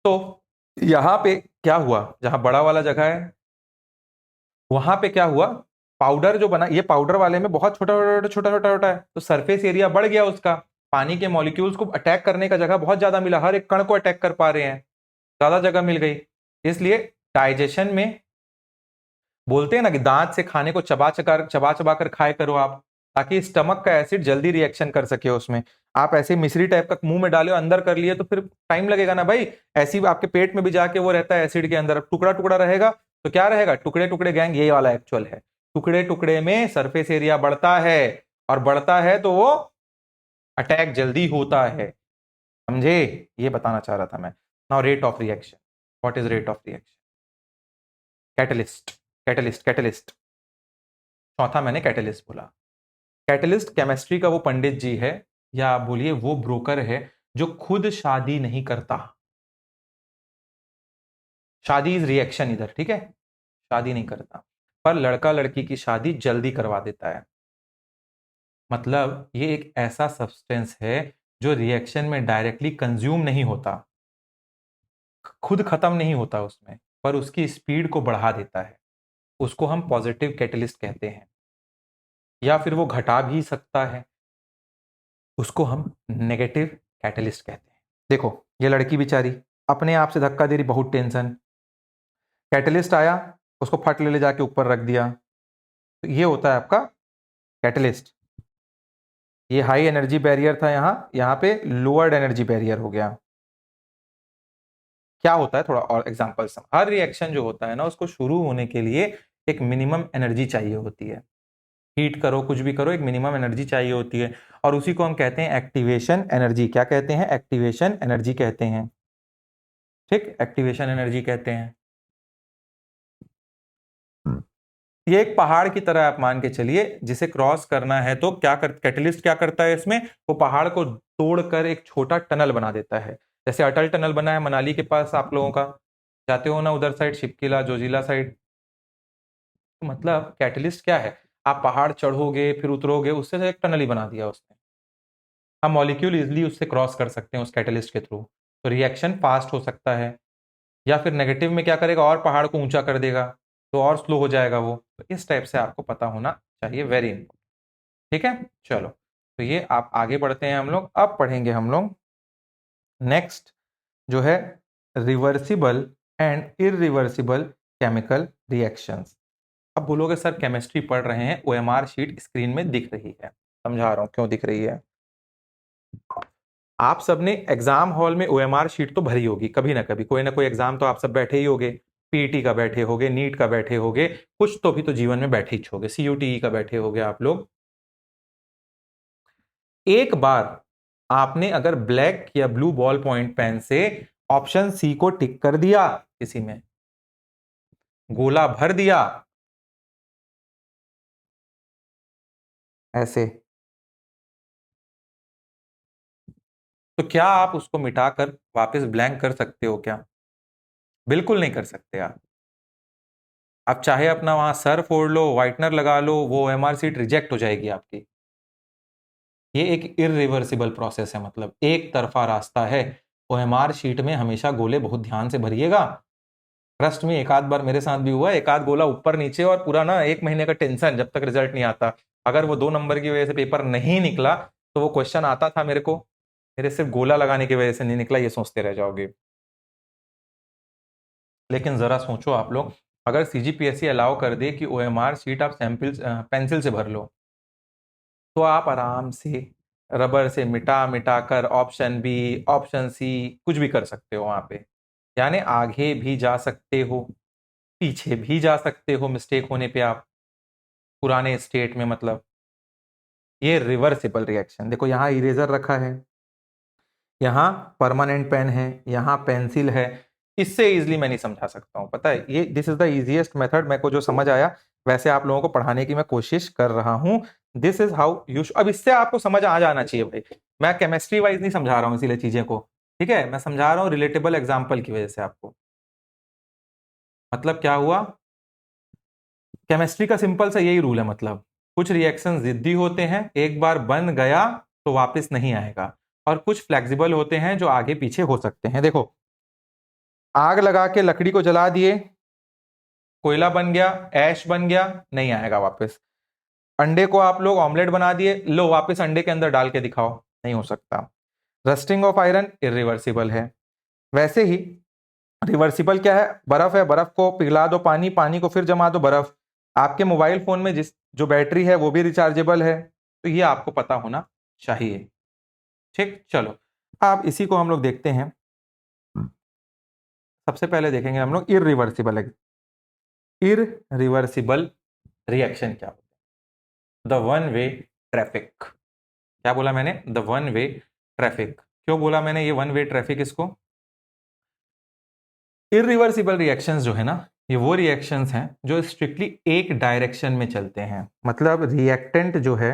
तो यहां पे क्या हुआ, जहां बड़ा वाला जगह है वहां पे क्या हुआ, पाउडर जो बना, ये पाउडर वाले में बहुत छोटा छोटा छोटा छोटा छोटा है, तो सरफेस एरिया बढ़ गया उसका, पानी के मॉलिक्यूल्स को अटैक करने का जगह बहुत ज्यादा मिला, हर एक कण को अटैक कर पा रहे हैं, ज्यादा जगह मिल गई। इसलिए डाइजेशन में बोलते हैं ना कि दांत से खाने को चबा चबा कर खाए करो आप, ताकि स्टमक का एसिड जल्दी रिएक्शन कर सके उसमें। आप ऐसे मिश्री टाइप का मुंह में डाले अंदर कर लिए तो फिर टाइम लगेगा ना भाई, ऐसी आपके पेट में भी जाके वो रहता है एसिड के अंदर, टुकड़ा टुकड़ा रहेगा तो क्या रहेगा, टुकड़े टुकड़े गैंग, ये वाला एक्चुअल है। टुकड़े टुकड़े में सरफेस एरिया बढ़ता है, और बढ़ता है तो वो अटैक जल्दी होता है, समझे? ये बताना चाह रहा था मैं। Now rate of reaction, what is rate of reaction? Catalyst, catalyst, catalyst, चौथा मैंने कैटलिस्ट बोला। कैटलिस्ट केमिस्ट्री का वो पंडित जी है, या आप बोलिए वो ब्रोकर है जो खुद शादी नहीं करता। शादी इज रिएक्शन इधर, ठीक है, शादी नहीं करता, पर लड़का लड़की की शादी जल्दी करवा देता है। मतलब ये एक ऐसा सब्सटेंस है जो रिएक्शन में डायरेक्टली कंज्यूम नहीं होता, खुद खत्म नहीं होता उसमें, पर उसकी स्पीड को बढ़ा देता है। उसको हम पॉजिटिव कैटलिस्ट कहते हैं, या फिर वो घटा भी सकता है, उसको हम नेगेटिव कैटलिस्ट कहते हैं। देखो, ये लड़की बेचारी अपने आप से धक्का दे रही, बहुत टेंशन, कैटलिस्ट आया, उसको फट ले जाके ऊपर रख दिया, तो ये होता है आपका कैटलिस्ट। ये हाई एनर्जी बैरियर था, यहां पे लोअर्ड एनर्जी बैरियर हो गया। क्या होता है, थोड़ा और एग्जांपल, हर रिएक्शन जो होता है ना, उसको शुरू होने के लिए एक मिनिमम एनर्जी चाहिए होती है। हीट करो, कुछ भी करो, एक मिनिमम एनर्जी चाहिए होती है, और उसी को हम कहते हैं एक्टिवेशन एनर्जी। क्या कहते हैं? एक्टिवेशन एनर्जी कहते हैं, ठीक, एक्टिवेशन एनर्जी कहते हैं। ये एक पहाड़ की तरह आप मान के चलिए, जिसे क्रॉस करना है तो क्या कर, कैटलिस्ट क्या करता है इसमें, वो पहाड़ को तोड़कर एक छोटा टनल बना देता है। जैसे अटल टनल बना है मनाली के पास, आप लोगों का जाते हो ना उधर साइड, शिपकिला जोजिला साइड, तो मतलब कैटलिस्ट क्या है, आप पहाड़ चढ़ोगे फिर उतरोगे, उससे तो एक टनल ही बना दिया उसने। हम मॉलिक्यूल इजिली उससे क्रॉस कर सकते हैं उस कैटलिस्ट के थ्रू, तो रिएक्शन फास्ट हो सकता है। या फिर नेगेटिव में क्या करेगा, और पहाड़ को ऊंचा कर देगा, तो और स्लो हो जाएगा वो। तो इस टाइप से आपको पता होना चाहिए, वेरी इंपॉर्टेंट, ठीक है। चलो, तो ये आप आगे बढ़ते हैं, हम लोग अब पढ़ेंगे हम लोग नेक्स्ट जो है reversible and irreversible chemical reactions. अब बोलोगे सर केमिस्ट्री पढ़ रहे हैं, ओएमआर शीट स्क्रीन में दिख रही है, समझा रहा हूं क्यों दिख रही है। आप सबने एग्जाम हॉल में ओएमआर शीट तो भरी होगी, कभी ना कोई एग्जाम तो आप सब बैठे ही होगे, पीईटी का बैठे होगे, नीट का बैठे होगे, कुछ तो भी तो जीवन में बैठे ही होगे, सीयूटीई का बैठे होगे आप लोग। एक बार आपने अगर ब्लैक या ब्लू बॉल पॉइंट पेन से ऑप्शन सी को टिक कर दिया, किसी में गोला भर दिया ऐसे, तो क्या आप उसको मिटाकर वापस ब्लैंक कर सकते हो क्या? बिल्कुल नहीं कर सकते आप। आप चाहे अपना वहां सर फोड़ लो, व्हाइटनर लगा लो, वो एमआर सीट रिजेक्ट हो जाएगी आपकी। ये एक इरिवर्सिबल प्रोसेस है, मतलब एक तरफा रास्ता है। ओएमआर शीट में हमेशा गोले बहुत ध्यान से भरिएगा, ट्रस्ट में, एक आध बार मेरे साथ भी हुआ, एक आध गोला ऊपर नीचे, और पूरा ना 1 महीने का टेंशन जब तक रिजल्ट नहीं आता। अगर वो 2 नंबर की वजह से पेपर नहीं निकला तो वो क्वेश्चन आता था मेरे को, मेरे सिर्फ गोला लगाने की वजह से नहीं निकला, ये सोचते रह जाओगे। लेकिन जरा सोचो आप लोग, अगर सीजीपीएससी अलाउ कर दे कि ओएमआर शीट आप सैंपल पेंसिल से भर लो, तो आप आराम से रबर से मिटा मिटा कर ऑप्शन बी, ऑप्शन सी कुछ भी कर सकते हो वहां पे। यानी आगे भी जा सकते हो, पीछे भी जा सकते हो मिस्टेक होने पे आप, पुराने स्टेट में मतलब। ये रिवर्सिबल रिएक्शन, देखो यहाँ इरेजर रखा है, यहाँ परमानेंट पेन है, यहाँ पेंसिल है, इससे इजीली मैं नहीं समझा सकता हूँ, पता है। ये this is the easiest method, मेरे को जो समझ आया वैसे आप लोगों को पढ़ाने की मैं कोशिश कर रहा हूँ। दिस इज हाउ यू, अब इससे आपको समझ आ जाना चाहिए भाई। मैं केमिस्ट्री वाइज नहीं समझा रहा हूँ इसीलिए चीजें को, ठीक है, मैं समझा रहा हूँ रिलेटेबल एग्जाम्पल की वजह से आपको। मतलब क्या हुआ, केमिस्ट्री का सिंपल सा यही रूल है, मतलब कुछ रिएक्शन जिद्दी होते हैं, एक बार बन गया तो वापस नहीं आएगा, और कुछ फ्लेक्सिबल होते हैं जो आगे पीछे हो सकते हैं। देखो, आग लगा के लकड़ी को जला दिए, कोयला बन गया, ऐश बन गया, नहीं आएगा वापस। अंडे को आप लोग ऑमलेट बना दिए, लो वापस अंडे के अंदर डाल के दिखाओ, नहीं हो सकता। रस्टिंग ऑफ आयरन इरिवर्सिबल है। वैसे ही रिवर्सिबल क्या है, बर्फ को पिघला दो पानी, पानी को फिर जमा दो बर्फ। आपके मोबाइल फोन में जिस जो बैटरी है वो भी रिचार्जेबल है, तो ये आपको पता होना चाहिए। ठीक, चलो अब इसी को हम लोग देखते हैं। सबसे पहले देखेंगे हम लोग इरिवर्सिबल, इरिवर्सिबल रिएक्शन क्या होता है। द वन वे ट्रैफिक, क्या बोला मैंने, द वन वे ट्रैफिक। क्यों बोला मैंने ये वन वे ट्रैफिक इसको, इरिवर्सिबल रिएक्शंस जो है ना, ये वो रिएक्शंस हैं जो स्ट्रिक्टली एक डायरेक्शन में चलते हैं। मतलब रिएक्टेंट जो है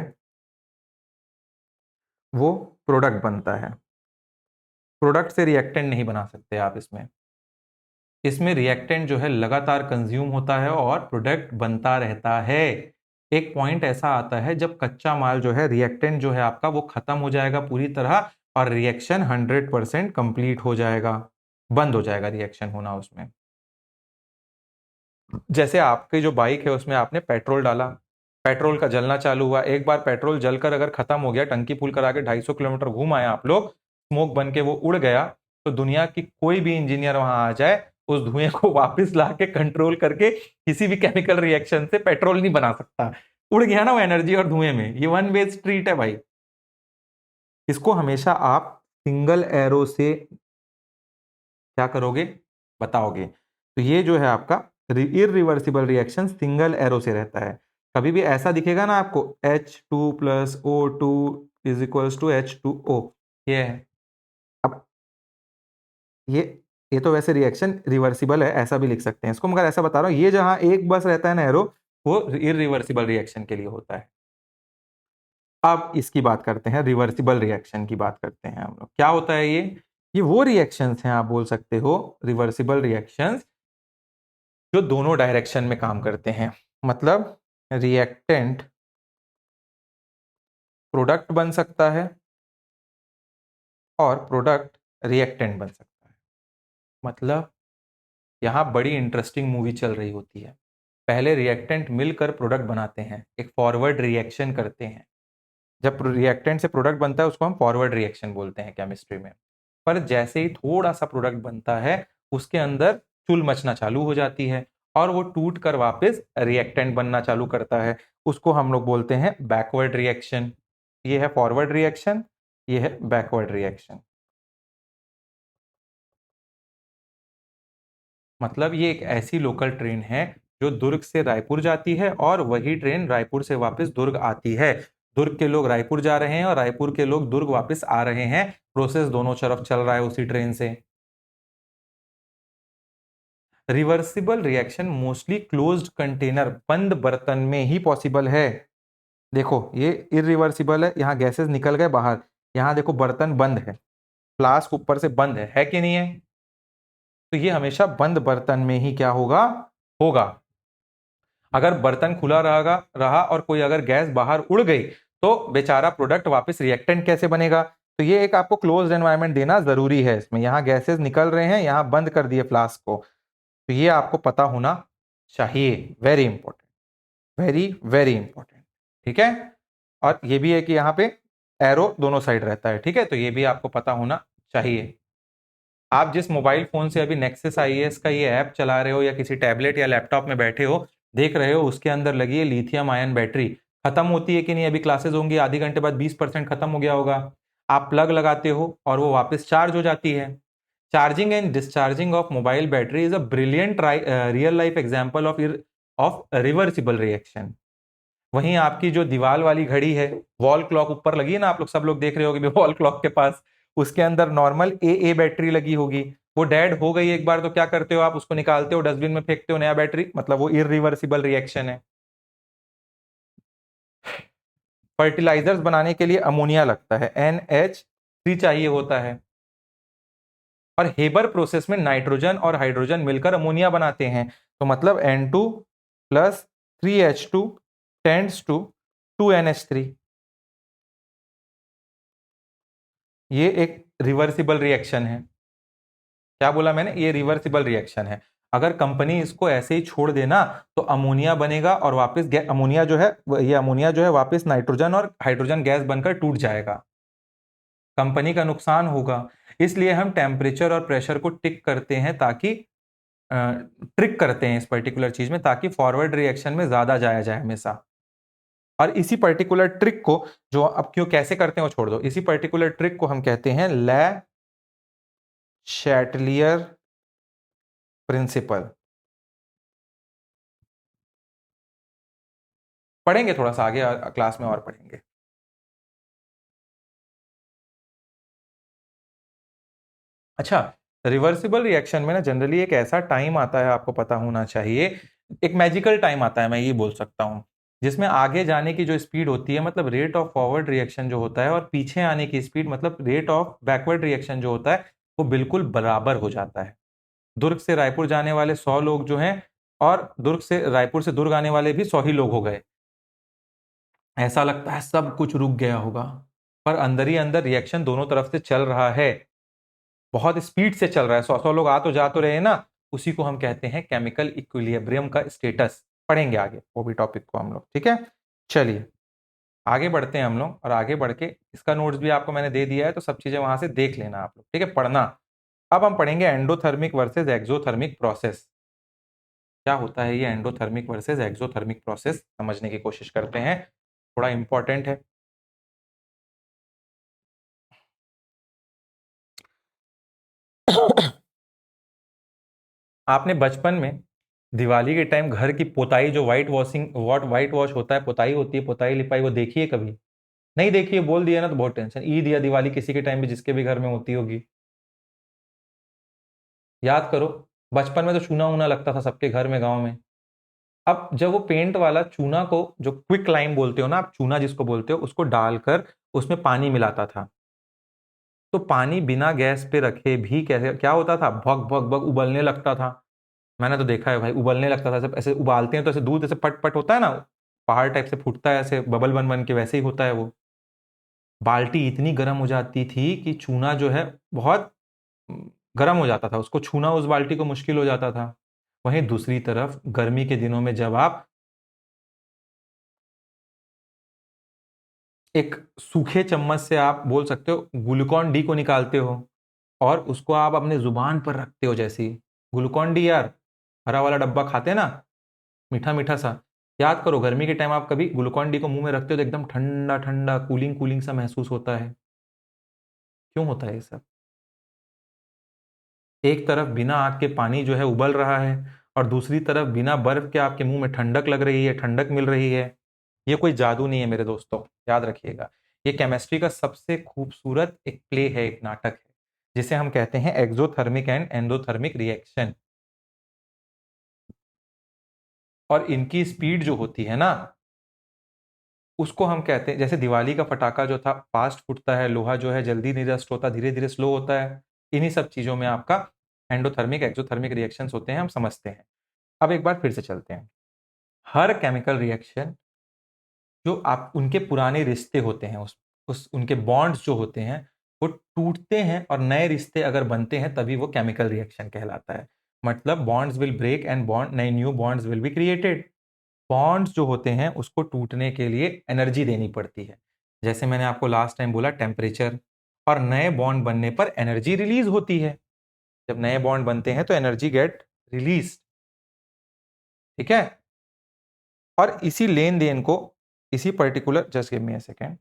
वो प्रोडक्ट बनता है, प्रोडक्ट से रिएक्टेंट नहीं बना सकते आप इसमें। इसमें रिएक्टेंट जो है लगातार कंज्यूम होता है और प्रोडक्ट बनता रहता है। एक पॉइंट ऐसा आता है जब कच्चा माल जो है, रिएक्टेंट जो है आपका, वो खत्म हो जाएगा पूरी तरह, और रिएक्शन 100% कंप्लीट हो जाएगा, बंद हो जाएगा रिएक्शन होना उसमें। जैसे आपकी जो बाइक है उसमें आपने पेट्रोल डाला, पेट्रोल का जलना चालू हुआ, एक बार पेट्रोल जलकर अगर खत्म हो गया, टंकी फुल करा के 250 किलोमीटर घूम आए आप लोग, स्मोक बन के वो उड़ गया, तो दुनिया की कोई भी इंजीनियर वहां आ जाए, उस धुएं को वापस ला के कंट्रोल करके किसी भी केमिकल रिएक्शन से पेट्रोल नहीं बना सकता। उड़ गया ना वो एनर्जी और धुएं में, ये वन वे स्ट्रीट है भाई। इसको हमेशा आप सिंगल एरो से क्या करोगे, बताओगे। तो ये जो है आपका इरिवर्सिबल रिएक्शन सिंगल एरो से रहता है। कभी भी ऐसा दिखेगा ना आपको, H2+O2 is equals to H2O, ये है। अब ये ये तो वैसे रिएक्शन रिवर्सिबल है, ऐसा भी लिख सकते हैं इसको, मगर ऐसा बता रहा हूं, ये जहां एक बस रहता है ना एरो, वो इरिवर्सिबल रिएक्शन के लिए होता है। अब इसकी बात करते हैं, रिवर्सिबल रिएक्शन की बात करते हैं हम लोग। क्या होता है ये वो रिएक्शंस हैं, आप बोल सकते हो रिवर्सिबल रिएक्शंस, जो दोनों डायरेक्शन में काम करते हैं। मतलब रिएक्टेंट प्रोडक्ट बन सकता है और प्रोडक्ट रिएक्टेंट बन सकता है। मतलब यहां बड़ी इंटरेस्टिंग मूवी चल रही होती है। पहले रिएक्टेंट मिलकर प्रोडक्ट बनाते हैं, एक फॉरवर्ड रिएक्शन करते हैं। जब रिएक्टेंट से प्रोडक्ट बनता है उसको हम फॉरवर्ड रिएक्शन बोलते हैं केमिस्ट्री में। पर जैसे ही थोड़ा सा प्रोडक्ट बनता है, उसके अंदर चुल मचना चालू हो जाती है, और वो टूट कर वापस रिएक्टेंट बनना चालू करता है। उसको हम लोग बोलते हैं बैकवर्ड रिएक्शन। ये है फॉरवर्ड रिएक्शन, ये है बैकवर्ड रिएक्शन। मतलब ये एक ऐसी लोकल ट्रेन है जो दुर्ग से रायपुर जाती है, और वही ट्रेन रायपुर से वापस दुर्ग आती है। दुर्ग के लोग रायपुर जा रहे हैं और रायपुर के लोग दुर्ग वापस आ रहे हैं, प्रोसेस दोनों तरफ चल रहा है उसी ट्रेन से। Reversible reaction mostly closed container, बंद बर्तन में ही पॉसिबल है। देखो ये इरिवर्सिबल है, यहाँ गैसेस निकल गए बाहर, यहाँ देखो बर्तन बंद है, फ्लास्क ऊपर से बंद है कि नहीं है। तो ये हमेशा बंद बर्तन में ही क्या होगा, होगा। अगर बर्तन खुला रहा रहा और कोई अगर गैस बाहर उड़ गई, तो बेचारा प्रोडक्ट वापस रिएक्टेंट कैसे बनेगा। तो ये एक आपको क्लोज्ड एनवायरनमेंट देना जरूरी है इसमें। यहाँ गैसेस निकल रहे हैं, यहाँ बंद कर दिए फ्लास्क को, तो ये आपको पता होना चाहिए। Very important, very very important, ठीक है। और ये भी है कि यहाँ पे एरो दोनों साइड रहता है, ठीक है, तो ये भी आपको पता होना चाहिए। आप जिस मोबाइल फोन से अभी नेक्सस आईएएस का ये ऐप चला रहे हो या किसी टैबलेट या लैपटॉप में बैठे हो, देख रहे हो उसके अंदर लगी है लिथियम आयन बैटरी। खत्म होती है कि नहीं? अभी क्लासेस होंगी, आधे घंटे बाद 20% खत्म हो गया होगा। आप प्लग लगाते हो और वो वापस चार्ज हो जाती है। Charging and discharging of mobile battery is a brilliant real life example of reversible reaction. वहीं आपकी जो दीवार वाली घड़ी है, वॉल क्लॉक ऊपर लगी है ना, आप लोग सब लोग देख रहे होगे वॉल क्लॉक के पास, उसके अंदर नॉर्मल ए बैटरी लगी होगी। वो डेड हो गई एक बार तो क्या करते हो आप? उसको निकालते हो, डस्टबिन में फेंकते हो, नया बैटरी, मतलब वो इरिवर्सिबल रिएक्शन है। फर्टिलाइजर्स बनाने के लिए अमोनिया लगता है, NH3 चाहिए होता है। और हेबर प्रोसेस में नाइट्रोजन और हाइड्रोजन मिलकर अमोनिया बनाते हैं। तो मतलब N2 plus 3H2 tends to 2NH3। ये एक रिवर्सिबल रिएक्शन है। क्या बोला मैंने? ये रिवर्सिबल रिएक्शन है। अगर कंपनी इसको ऐसे ही छोड़ देना तो अमोनिया बनेगा और वापस अमोनिया जो है, ये अमोनिया जो है वापस नाइट्रोजन और हाइड्रोजन गैस बनकर टूट जाएगा, कंपनी का नुकसान होगा। इसलिए हम टेम्परेचर और प्रेशर को टिक करते हैं, ताकि ट्रिक करते हैं इस पर्टिकुलर चीज में, ताकि फॉरवर्ड रिएक्शन में ज्यादा जाया जाए हमेशा। और इसी पर्टिकुलर ट्रिक को, जो अब क्यों कैसे करते हैं वो छोड़ दो, इसी पर्टिकुलर ट्रिक को हम कहते हैं ले शैटलियर प्रिंसिपल। पढ़ेंगे थोड़ा सा आगे क्लास में और पढ़ेंगे। अच्छा, रिवर्सिबल रिएक्शन में ना जनरली एक ऐसा टाइम आता है, आपको पता होना चाहिए, एक मैजिकल टाइम आता है, मैं ये बोल सकता हूं, जिसमें आगे जाने की जो स्पीड होती है, मतलब रेट ऑफ फॉरवर्ड रिएक्शन जो होता है, और पीछे आने की स्पीड, मतलब रेट ऑफ बैकवर्ड रिएक्शन जो होता है, वो बिल्कुल बराबर हो जाता है। दुर्ग से रायपुर जाने वाले 100 लोग जो हैं, और रायपुर से दुर्ग आने वाले भी 100 ही लोग हो गए। ऐसा लगता है सब कुछ रुक गया होगा, पर अंदर ही अंदर रिएक्शन दोनों तरफ से चल रहा है, बहुत स्पीड से चल रहा है। 100 लोग आ तो जा तो रहे हैं ना, उसी को हम कहते हैं केमिकल इक्विलिब्रियम का स्टेटस। पढ़ेंगे आगे वो भी टॉपिक को हम लोग, ठीक है। चलिए आगे बढ़ते हैं हम लोग, और आगे बढ़ के इसका नोट्स भी आपको मैंने दे दिया है, तो सब चीजें वहां से देख लेना आप लोग, ठीक है, पढ़ना। अब हम पढ़ेंगे एंडोथर्मिक वर्सेस एक्सोथर्मिक प्रोसेस। क्या होता है ये एंडोथर्मिक वर्सेस एक्सोथर्मिक प्रोसेस, समझने की कोशिश करते हैं, थोड़ा इंपॉर्टेंट है। आपने बचपन में दिवाली के टाइम घर की पोताई, जो व्हाइट वॉश होता है, पोताई होती है, पोताई लिपाई, वो देखी है कभी? नहीं देखी है? बोल दिया ना तो बहुत टेंशन। ईद या दिवाली किसी के टाइम भी जिसके भी घर में होती होगी, याद करो। बचपन में तो चूना ऊना लगता था सबके घर में गांव में। अब जब वो पेंट वाला चूना को, जो क्विक लाइम बोलते हो ना आप, चूना जिसको बोलते हो, उसको डालकर उसमें पानी मिलाता था, तो पानी बिना गैस पे रखे भी कैसे क्या होता था, भग भग भग उबलने लगता था। मैंने तो देखा है भाई, उबलने लगता था। ऐसे ऐसे उबालते हैं तो ऐसे दूध ऐसे पट पट होता है ना, पहाड़ टाइप से फूटता है, ऐसे बबल बन बन के, वैसे ही होता है वो। बाल्टी इतनी गर्म हो जाती थी कि चूना जो है बहुत गर्म हो जाता था, उसको छूना उस बाल्टी को मुश्किल हो जाता था। वहीं दूसरी तरफ गर्मी के दिनों में जब आप एक सूखे चम्मच से, आप बोल सकते हो, ग्लूकॉन डी को निकालते हो और उसको आप अपने जुबान पर रखते हो, जैसे ही ग्लूकॉन डी यार, हरा वाला डब्बा खाते हैं ना, मीठा मीठा सा, याद करो गर्मी के टाइम आप कभी ग्लूकॉन डी को मुंह में रखते हो तो एकदम ठंडा ठंडा कूलिंग कूलिंग सा महसूस होता है। क्यों होता है ये सब? एक तरफ बिना आग के पानी जो है उबल रहा है, और दूसरी तरफ बिना बर्फ के आपके मुंह में ठंडक लग रही है, ठंडक मिल रही है। ये कोई जादू नहीं है मेरे दोस्तों, याद रखिएगा। ये केमिस्ट्री का सबसे खूबसूरत एक प्ले है, एक नाटक है, जिसे हम कहते हैं एक्सोथर्मिक एंड एंडोथर्मिक रिएक्शन। और इनकी स्पीड जो होती है ना, उसको हम कहते हैं, जैसे दिवाली का पटाखा जो था फास्ट फूटता है, लोहा जो है जल्दी नहीं रस्ट होता, धीरे धीरे स्लो होता है। इन्हीं सब चीजों में आपका एंडोथर्मिक एक्सोथर्मिक रिएक्शंस होते हैं, हम समझते हैं। अब एक बार फिर से चलते हैं। हर केमिकल रिएक्शन, जो आप उनके पुराने रिश्ते होते हैं, उस उनके बॉन्ड्स जो होते हैं, वो टूटते हैं और नए रिश्ते अगर बनते हैं, तभी वो केमिकल रिएक्शन कहलाता है। मतलब bonds will break and bond नए new bonds will be created. Bonds जो होते हैं उसको टूटने के लिए एनर्जी देनी पड़ती है। जैसे मैंने आपको लास्ट टाइम बोला, टेम्परेचर और नए बॉन्ड बनने पर एनर्जी रिलीज होती है। जब नए बॉन्ड बनते हैं तो एनर्जी गेट रिलीज, ठीक है। और इसी लेन देन को, इसी particular, just give me a second,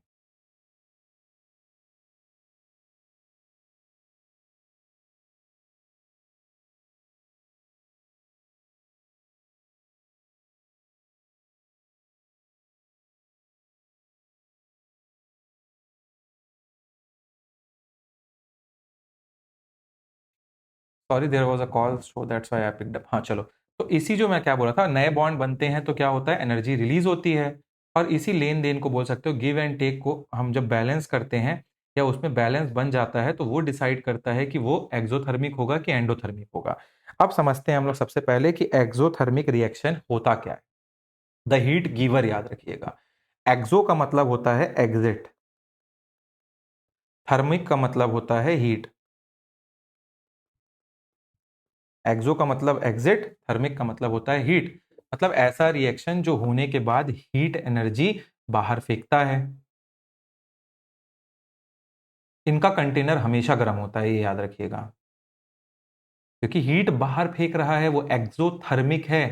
sorry there was a call so that's why I picked up. हाँ चलो, तो इसी जो मैं क्या बोला था, नए बॉन्ड बनते हैं तो क्या होता है, एनर्जी रिलीज होती है। और इसी लेन देन को बोल सकते हो, गिव एंड टेक को हम जब बैलेंस करते हैं या उसमें बैलेंस बन जाता है तो वो डिसाइड करता है कि वो एक्सोथर्मिक होगा कि एंडोथर्मिक होगा। अब समझते हैं हम लोग सबसे पहले कि एक्सोथर्मिक रिएक्शन होता क्या है। द हीट गिवर याद रखिएगा। एक्सो का मतलब होता है एग्जिट, थर्मिक का मतलब होता है हीट। एक्सो का मतलब एग्जिट, थर्मिक का मतलब होता है हीट। मतलब ऐसा रिएक्शन जो होने के बाद हीट एनर्जी बाहर फेंकता है। इनका कंटेनर हमेशा गर्म होता है, ये याद रखिएगा। क्योंकि हीट बाहर फेंक रहा है, वो एक्सोथर्मिक है।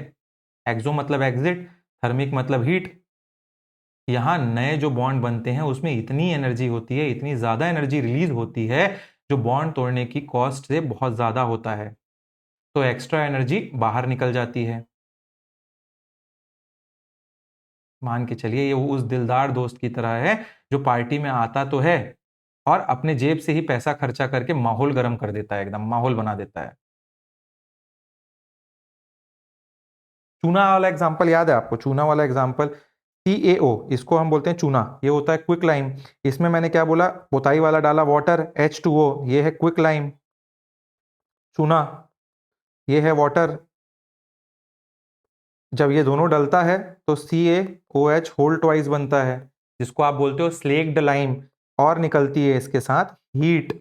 एक्सो मतलब एग्जिट, थर्मिक मतलब हीट। यहां नए जो बॉन्ड बनते हैं उसमें इतनी एनर्जी होती है, इतनी ज्यादा एनर्जी रिलीज होती है जो बॉन्ड तोड़ने की कॉस्ट से बहुत ज्यादा होता है, तो एक्स्ट्रा एनर्जी बाहर निकल जाती है। मान के चलिए ये उस दिलदार दोस्त की तरह है जो पार्टी में आता तो है और अपने जेब से ही पैसा खर्चा करके माहौल गर्म कर देता है, एकदम माहौल बना देता है। चूना वाला एग्जांपल याद है आपको? चूना वाला एग्जांपल, CaO, इसको हम बोलते हैं चूना, ये होता है क्विक लाइम। इसमें मैंने क्या बोला, पोताई वाला डाला वाटर, H2O, ये है क्विक लाइम। चूना, ये है वाटर। जब ये दोनों डलता है तो CaOH होल ट्वाइस बनता है, जिसको आप बोलते हो स्लेक्ड लाइम। और निकलती है इसके साथ हीट।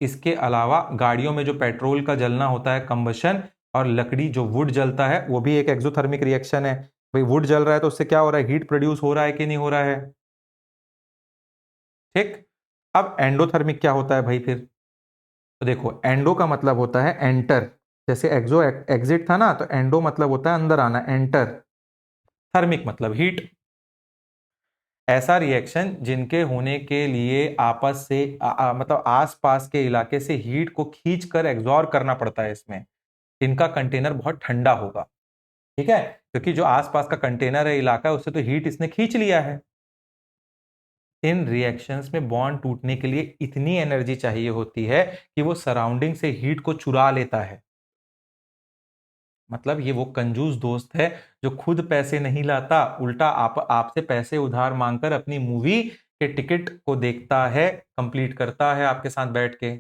इसके अलावा गाड़ियों में जो पेट्रोल का जलना होता है, कंबशन, और लकड़ी जो वुड जलता है, वो भी एक एक्सोथर्मिक रिएक्शन है। भाई वुड जल रहा है तो उससे क्या हो रहा है, हीट प्रोड्यूस हो रहा है कि नहीं हो रहा है, ठीक। अब एंडोथर्मिक क्या होता है भाई फिर? तो देखो, एंडो का मतलब होता है एंटर, जैसे एक्सो एग्जिट था ना, तो एंडो मतलब होता है अंदर आना, एंटर। थर्मिक मतलब हीट। ऐसा रिएक्शन जिनके होने के लिए आपस से मतलब आसपास के इलाके से हीट को खींचकर एग्जॉर्ब करना पड़ता है, इसमें इनका कंटेनर बहुत ठंडा होगा, ठीक है, क्योंकि जो आसपास का कंटेनर है, इलाका है, उससे तो हीट इसने खींच लिया है। इन रिएक्शंस में बॉन्ड टूटने के लिए इतनी एनर्जी चाहिए होती है कि वो सराउंडिंग से हीट को चुरा लेता है। मतलब ये वो कंजूस दोस्त है जो खुद पैसे नहीं लाता, उल्टा आपसे पैसे उधार मांगकर अपनी मूवी के टिकट को देखता है, कंप्लीट करता है आपके साथ बैठ के।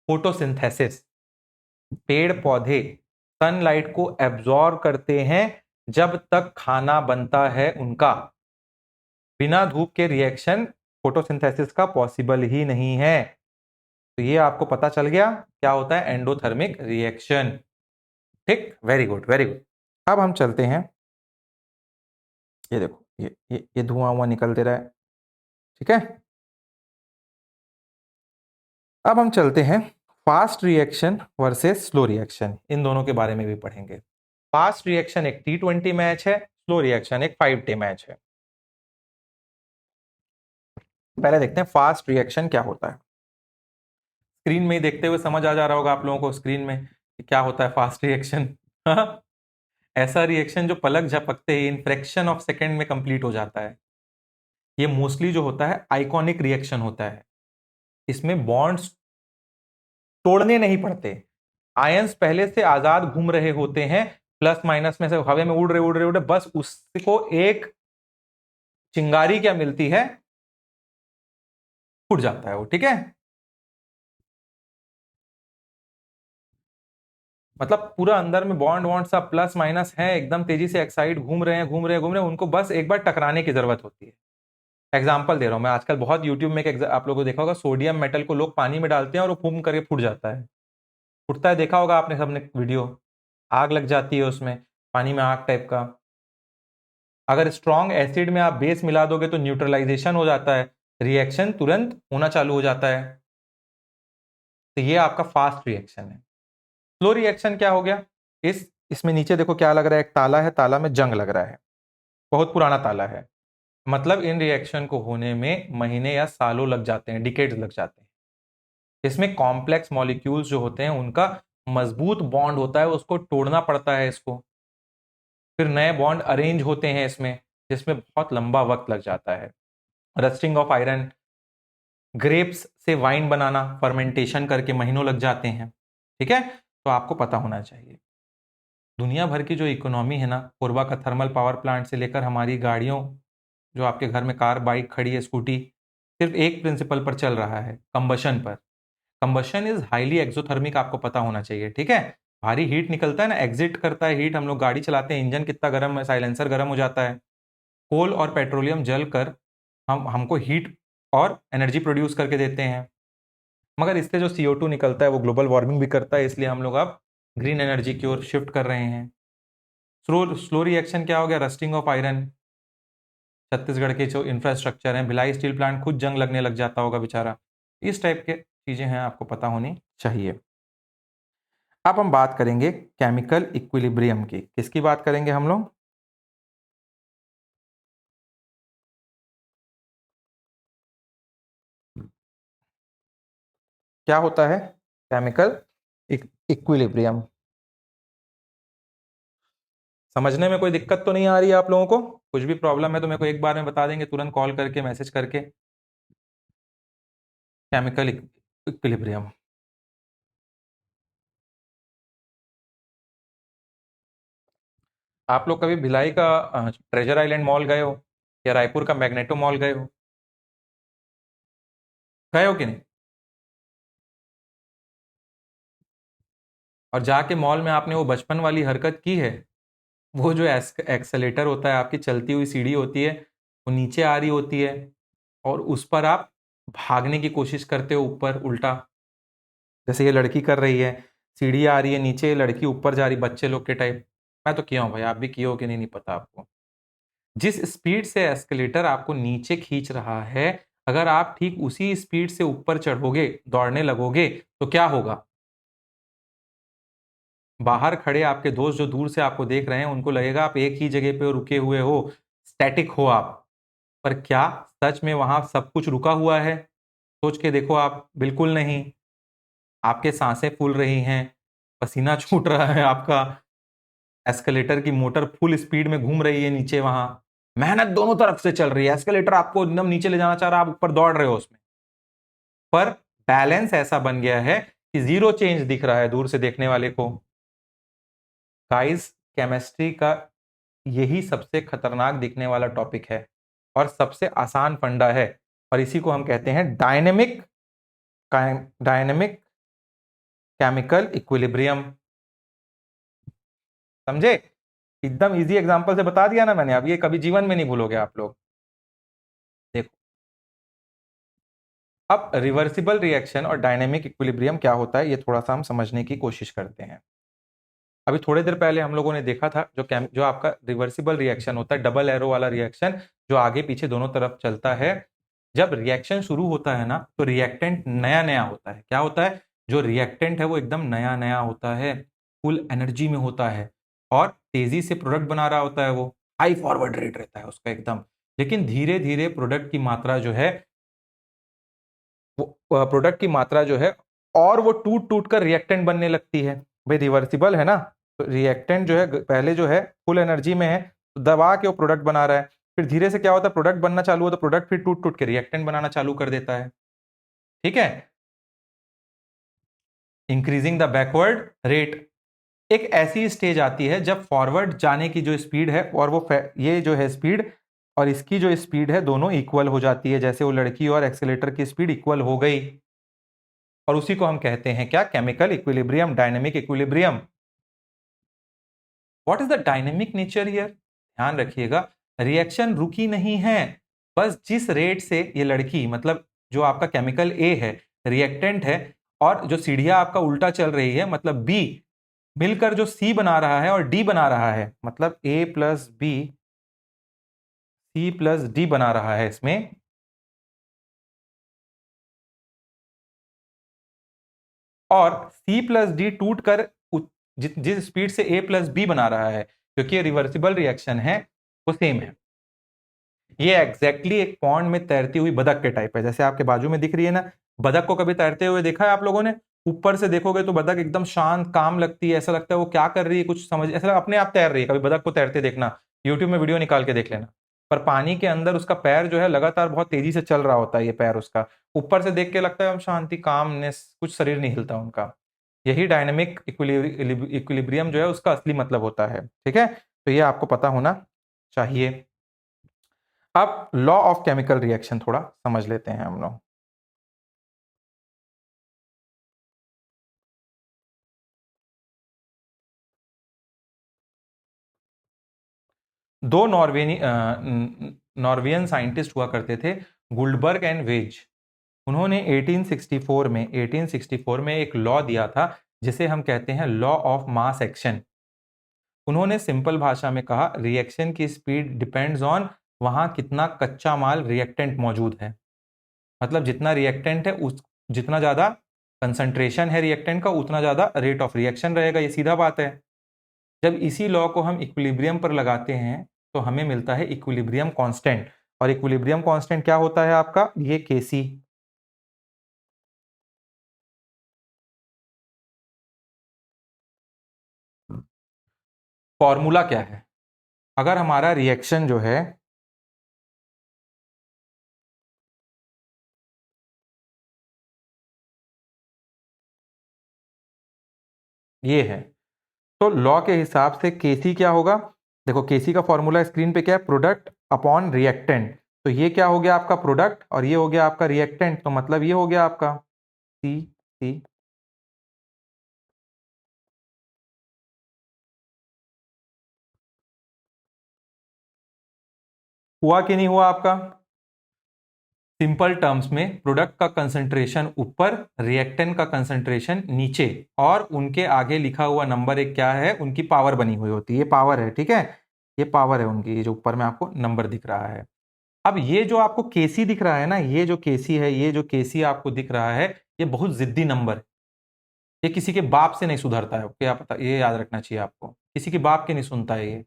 फोटोसिंथेसिस, पेड़ पौधे सनलाइट को एब्जॉर्ब करते हैं जब तक खाना बनता है उनका। बिना धूप के रिएक्शन फोटोसिंथेसिस का पॉसिबल ही नहीं है। तो ये आपको पता चल गया क्या होता है एंडोथर्मिक रिएक्शन, ठीक। Very good, very good. अब हम चलते हैं, ये देखो, ये धुआं हुआ निकल दे रहा है, ठीक है। अब हम चलते हैं fast reaction versus slow reaction, इन दोनों के बारे में भी पढ़ेंगे। फास्ट रिएक्शन एक T20 मैच है, स्लो रिएक्शन एक 5 डे मैच है। पहले देखते हैं फास्ट रिएक्शन क्या होता है। स्क्रीन में ही देखते हुए समझ आ जा रहा होगा आप लोगों को, स्क्रीन में कि क्या होता है फास्ट रिएक्शन। ऐसा रिएक्शन जो पलक झपकते ही इन फ्रैक्शन ऑफ सेकेंड में कंप्लीट हो जाता है। ये मोस्टली जो होता है आइकॉनिक रिएक्शन होता है। इसमें बॉन्ड्स तोड़ने नहीं पड़ते, आयंस पहले से आजाद घूम रहे होते हैं, प्लस माइनस में से हवा में उड़ रहे, बस उसको एक चिंगारी क्या मिलती है, उड़ जाता है वो, ठीक है। मतलब पूरा अंदर में बॉन्ड वॉन्ड सब प्लस माइनस है, एकदम तेजी से एक्साइड घूम रहे हैं, उनको बस एक बार टकराने की जरूरत होती है। एग्जाम्पल दे रहा हूं मैं, आजकल बहुत यूट्यूब में एक आप लोगों को देखा होगा, सोडियम मेटल को लोग पानी में डालते हैं और वो फूम करके फूट जाता है, फूटता है, देखा होगा आपने सबने वीडियो, आग लग जाती है उसमें, पानी में आग टाइप का। अगर स्ट्रॉन्ग एसिड में आप बेस मिला दोगे तो न्यूट्रलाइजेशन हो जाता है, रिएक्शन तुरंत होना चालू हो जाता है। तो ये आपका फास्ट रिएक्शन है। स्लो रिएक्शन क्या हो गया, इसमें नीचे देखो क्या लग रहा है, एक ताला है, ताला में जंग लग रहा है, बहुत पुराना ताला है, मतलब इन रिएक्शन को होने में महीने या सालों लग जाते हैं, डिकेड्स लग जाते हैं। इसमें कॉम्प्लेक्स मॉलिक्यूल्स जो होते हैं उनका मजबूत बॉन्ड होता है, उसको तोड़ना पड़ता है इसको, फिर नए बॉन्ड अरेंज होते हैं इसमें, जिसमें बहुत लंबा वक्त लग जाता है। रस्टिंग ऑफ आयरन, ग्रेप्स से वाइन बनाना फर्मेंटेशन करके महीनों लग जाते हैं। ठीक है, तो आपको पता होना चाहिए दुनिया भर की जो इकोनॉमी है ना, पूर्वा का थर्मल पावर प्लांट से लेकर हमारी गाड़ियों, जो आपके घर में कार बाइक खड़ी है, स्कूटी, सिर्फ एक प्रिंसिपल पर चल रहा है, कंबशन पर। कंबशन इज हाईली एक्सोथर्मिक, आपको पता होना चाहिए। ठीक है, भारी हीट निकलता है ना, एग्जिट करता है हीट, हम लोग गाड़ी चलाते हैं, इंजन कितना गर्म है, साइलेंसर गर्म हो जाता है। कोल और पेट्रोलियम जलकर हमको हीट और एनर्जी प्रोड्यूस करके देते हैं, मगर इससे जो CO2 निकलता है वो ग्लोबल वार्मिंग भी करता है, इसलिए हम लोग अब ग्रीन एनर्जी की ओर शिफ्ट कर रहे हैं। स्लो रिएक्शन क्या हो गया, रस्टिंग ऑफ आयरन, छत्तीसगढ़ के जो इंफ्रास्ट्रक्चर है, भिलाई स्टील प्लांट खुद जंग लगने लग जाता होगा बेचारा। इस टाइप के चीजें हैं, आपको पता होनी चाहिए। अब हम बात करेंगे केमिकल इक्विलिब्रियम की। किसकी बात करेंगे हम लोग, क्या होता है केमिकल इक्विलिब्रियम? समझने में कोई दिक्कत तो नहीं आ रही है आप लोगों को? कुछ भी प्रॉब्लम है तो मेरे को एक बार में बता देंगे, तुरंत कॉल करके मैसेज करके। केमिकल इक्विलिब्रियम, आप लोग कभी भिलाई का ट्रेजर आइलैंड मॉल गए हो, या रायपुर का मैग्नेटो मॉल गए हो? गए हो कि नहीं? और जाके मॉल में आपने वो बचपन वाली हरकत की है, वो जो एक्सेलेटर होता है, आपकी चलती हुई सीढ़ी होती है, वो नीचे आ रही होती है, और उस पर आप भागने की कोशिश करते हो ऊपर उल्टा, जैसे ये लड़की कर रही है, सीढ़ी आ रही है नीचे, लड़की ऊपर जा रही, बच्चे लोग के टाइप। मैं तो किया हूँ भाई, आप भी किए हो कि नहीं, नहीं पता आपको। जिस स्पीड से एस्केलेटर आपको नीचे खींच रहा है, अगर आप ठीक उसी स्पीड से ऊपर चढ़ोगे, दौड़ने लगोगे, तो क्या होगा? बाहर खड़े आपके दोस्त जो दूर से आपको देख रहे हैं, उनको लगेगा आप एक ही जगह पे रुके हुए हो, स्टैटिक हो आप। पर क्या सच में वहां सब कुछ रुका हुआ है? सोच के देखो आप, बिल्कुल नहीं। आपके सांसें फूल रही हैं, पसीना छूट रहा है आपका, एस्केलेटर की मोटर फुल स्पीड में घूम रही है नीचे, वहां मेहनत दोनों तरफ से चल रही है, एस्केलेटर आपको एकदम नीचे ले जाना चाह रहा है, आप ऊपर दौड़ रहे हो उसमें, पर बैलेंस ऐसा बन गया है कि जीरो चेंज दिख रहा है दूर से देखने वाले को। गाइस, केमिस्ट्री का यही सबसे खतरनाक दिखने वाला टॉपिक है, और सबसे आसान फंडा है, और इसी को हम कहते हैं डायनेमिक केमिकल इक्विलिब्रियम। समझे? एकदम इजी एग्जांपल से बता दिया ना मैंने, अब ये कभी जीवन में नहीं भूलोगे आप लोग। देखो, अब रिवर्सिबल रिएक्शन और डायनेमिक इक्विलिब्रियम क्या होता है, ये थोड़ा सा हम समझने की कोशिश करते हैं। अभी थोड़ी देर पहले हम लोगों ने देखा था, जो आपका रिवर्सिबल रिएक्शन होता है, डबल एरो वाला रिएक्शन, जो आगे पीछे दोनों तरफ चलता है। जब रिएक्शन शुरू होता है ना, तो रिएक्टेंट नया नया होता है। क्या होता है? जो रिएक्टेंट है वो एकदम नया नया होता है, फुल एनर्जी में होता है, और तेजी से प्रोडक्ट बना रहा होता है, वो हाई फॉरवर्ड रेट रहता है उसका एकदम। लेकिन धीरे धीरे प्रोडक्ट की मात्रा जो है, वो प्रोडक्ट की मात्रा जो है, और वो टूट टूट कर रिएक्टेंट बनने लगती है। भाई रिवर्सिबल है ना, तो रिएक्टेंट जो है पहले जो है फुल एनर्जी में है, तो दबा के वो प्रोडक्ट बना रहा है, फिर धीरे से क्या होता है, प्रोडक्ट बनना चालू होता है, प्रोडक्ट फिर टूट टूट के रिएक्टेंट बनाना चालू कर देता है। ठीक है, इंक्रीजिंग द बैकवर्ड रेट। एक ऐसी स्टेज आती है जब फॉरवर्ड जाने की जो स्पीड है, और वो ये जो है स्पीड और इसकी जो स्पीड है, दोनों इक्वल हो जाती है, जैसे वो लड़की और एक्सेलेटर की स्पीड इक्वल हो गई, और उसी को हम कहते हैं क्या, chemical equilibrium, dynamic equilibrium. What is the dynamic nature here? ध्यान रखिएगा, रिएक्शन रुकी नहीं है, बस जिस रेट से ये लड़की, मतलब जो आपका केमिकल ए है, रिएक्टेंट है, और जो सीढ़ियां आपका उल्टा चल रही है, मतलब बी, मिलकर जो सी बना रहा है और डी बना रहा है, मतलब ए प्लस बी C+D बना रहा है इसमें, और C+D टूट कर जिस स्पीड से A+B बना रहा है, क्योंकि ये रिवर्सिबल रिएक्शन है, वो सेम है। ये एग्जैक्टली एक पॉन्ड में तैरती हुई बतख के टाइप है, जैसे आपके बाजू में दिख रही है ना। बतख को कभी तैरते हुए देखा है आप लोगों ने? ऊपर से देखोगे तो बतख एकदम शांत काम लगती है, ऐसा लगता है वो क्या कर रही है कुछ समझ, ऐसा अपने आप तैर रही है। कभी बतख को तैरते देखना, यूट्यूब में वीडियो निकाल के देख लेना। पर पानी के अंदर उसका पैर जो है लगातार बहुत तेजी से चल रहा होता है, ये पैर उसका। ऊपर से देख के लगता है शांति, कामनेस, कुछ शरीर नहीं हिलता उनका। यही डायनेमिक इक्विलिब्रियम जो है उसका असली मतलब होता है। ठीक है, तो ये आपको पता होना चाहिए। अब लॉ ऑफ केमिकल रिएक्शन थोड़ा समझ लेते हैं हम लोग। दो नॉर्वेनियन साइंटिस्ट हुआ करते थे, गुल्डबर्ग एंड वेज। उन्होंने 1864 में एक लॉ दिया था, जिसे हम कहते हैं लॉ ऑफ मास एक्शन। उन्होंने सिंपल भाषा में कहा, रिएक्शन की स्पीड डिपेंड्स ऑन वहां कितना कच्चा माल रिएक्टेंट मौजूद है। मतलब जितना रिएक्टेंट है उस जितना ज्यादा कंसंट्रेशन है रिएक्टेंट का, उतना ज्यादा रेट ऑफ रिएक्शन रहेगा। ये सीधा बात है। जब इसी लॉ को हम इक्विलिब्रियम पर लगाते हैं तो हमें मिलता है इक्विलिब्रियम कांस्टेंट। और इक्विलिब्रियम कांस्टेंट क्या होता है आपका? ये केसी। फॉर्मूला क्या है? अगर हमारा रिएक्शन जो है ये है, तो लॉ के हिसाब से केसी क्या होगा? देखो केसी का फॉर्मूला स्क्रीन पे क्या है, प्रोडक्ट अपॉन रिएक्टेंट। तो ये क्या हो गया आपका प्रोडक्ट, और ये हो गया आपका रिएक्टेंट, तो मतलब ये हो गया आपका सी सी। हुआ कि नहीं हुआ आपका? सिंपल टर्म्स में प्रोडक्ट का कंसंट्रेशन ऊपर, रिएक्टेंट का कंसंट्रेशन नीचे, और उनके आगे लिखा हुआ नंबर एक क्या है, उनकी पावर बनी हुई होती है। ये पावर है, ठीक है, ये पावर है उनकी, ये जो ऊपर में आपको नंबर दिख रहा है। अब ये जो आपको केसी दिख रहा है ना, ये जो केसी है, ये जो केसी आपको दिख रहा है, ये बहुत जिद्दी नंबर है। ये किसी के बाप से नहीं सुधरता है, क्या पता, ये याद रखना चाहिए आपको। किसी के बाप के नहीं सुनता है ये।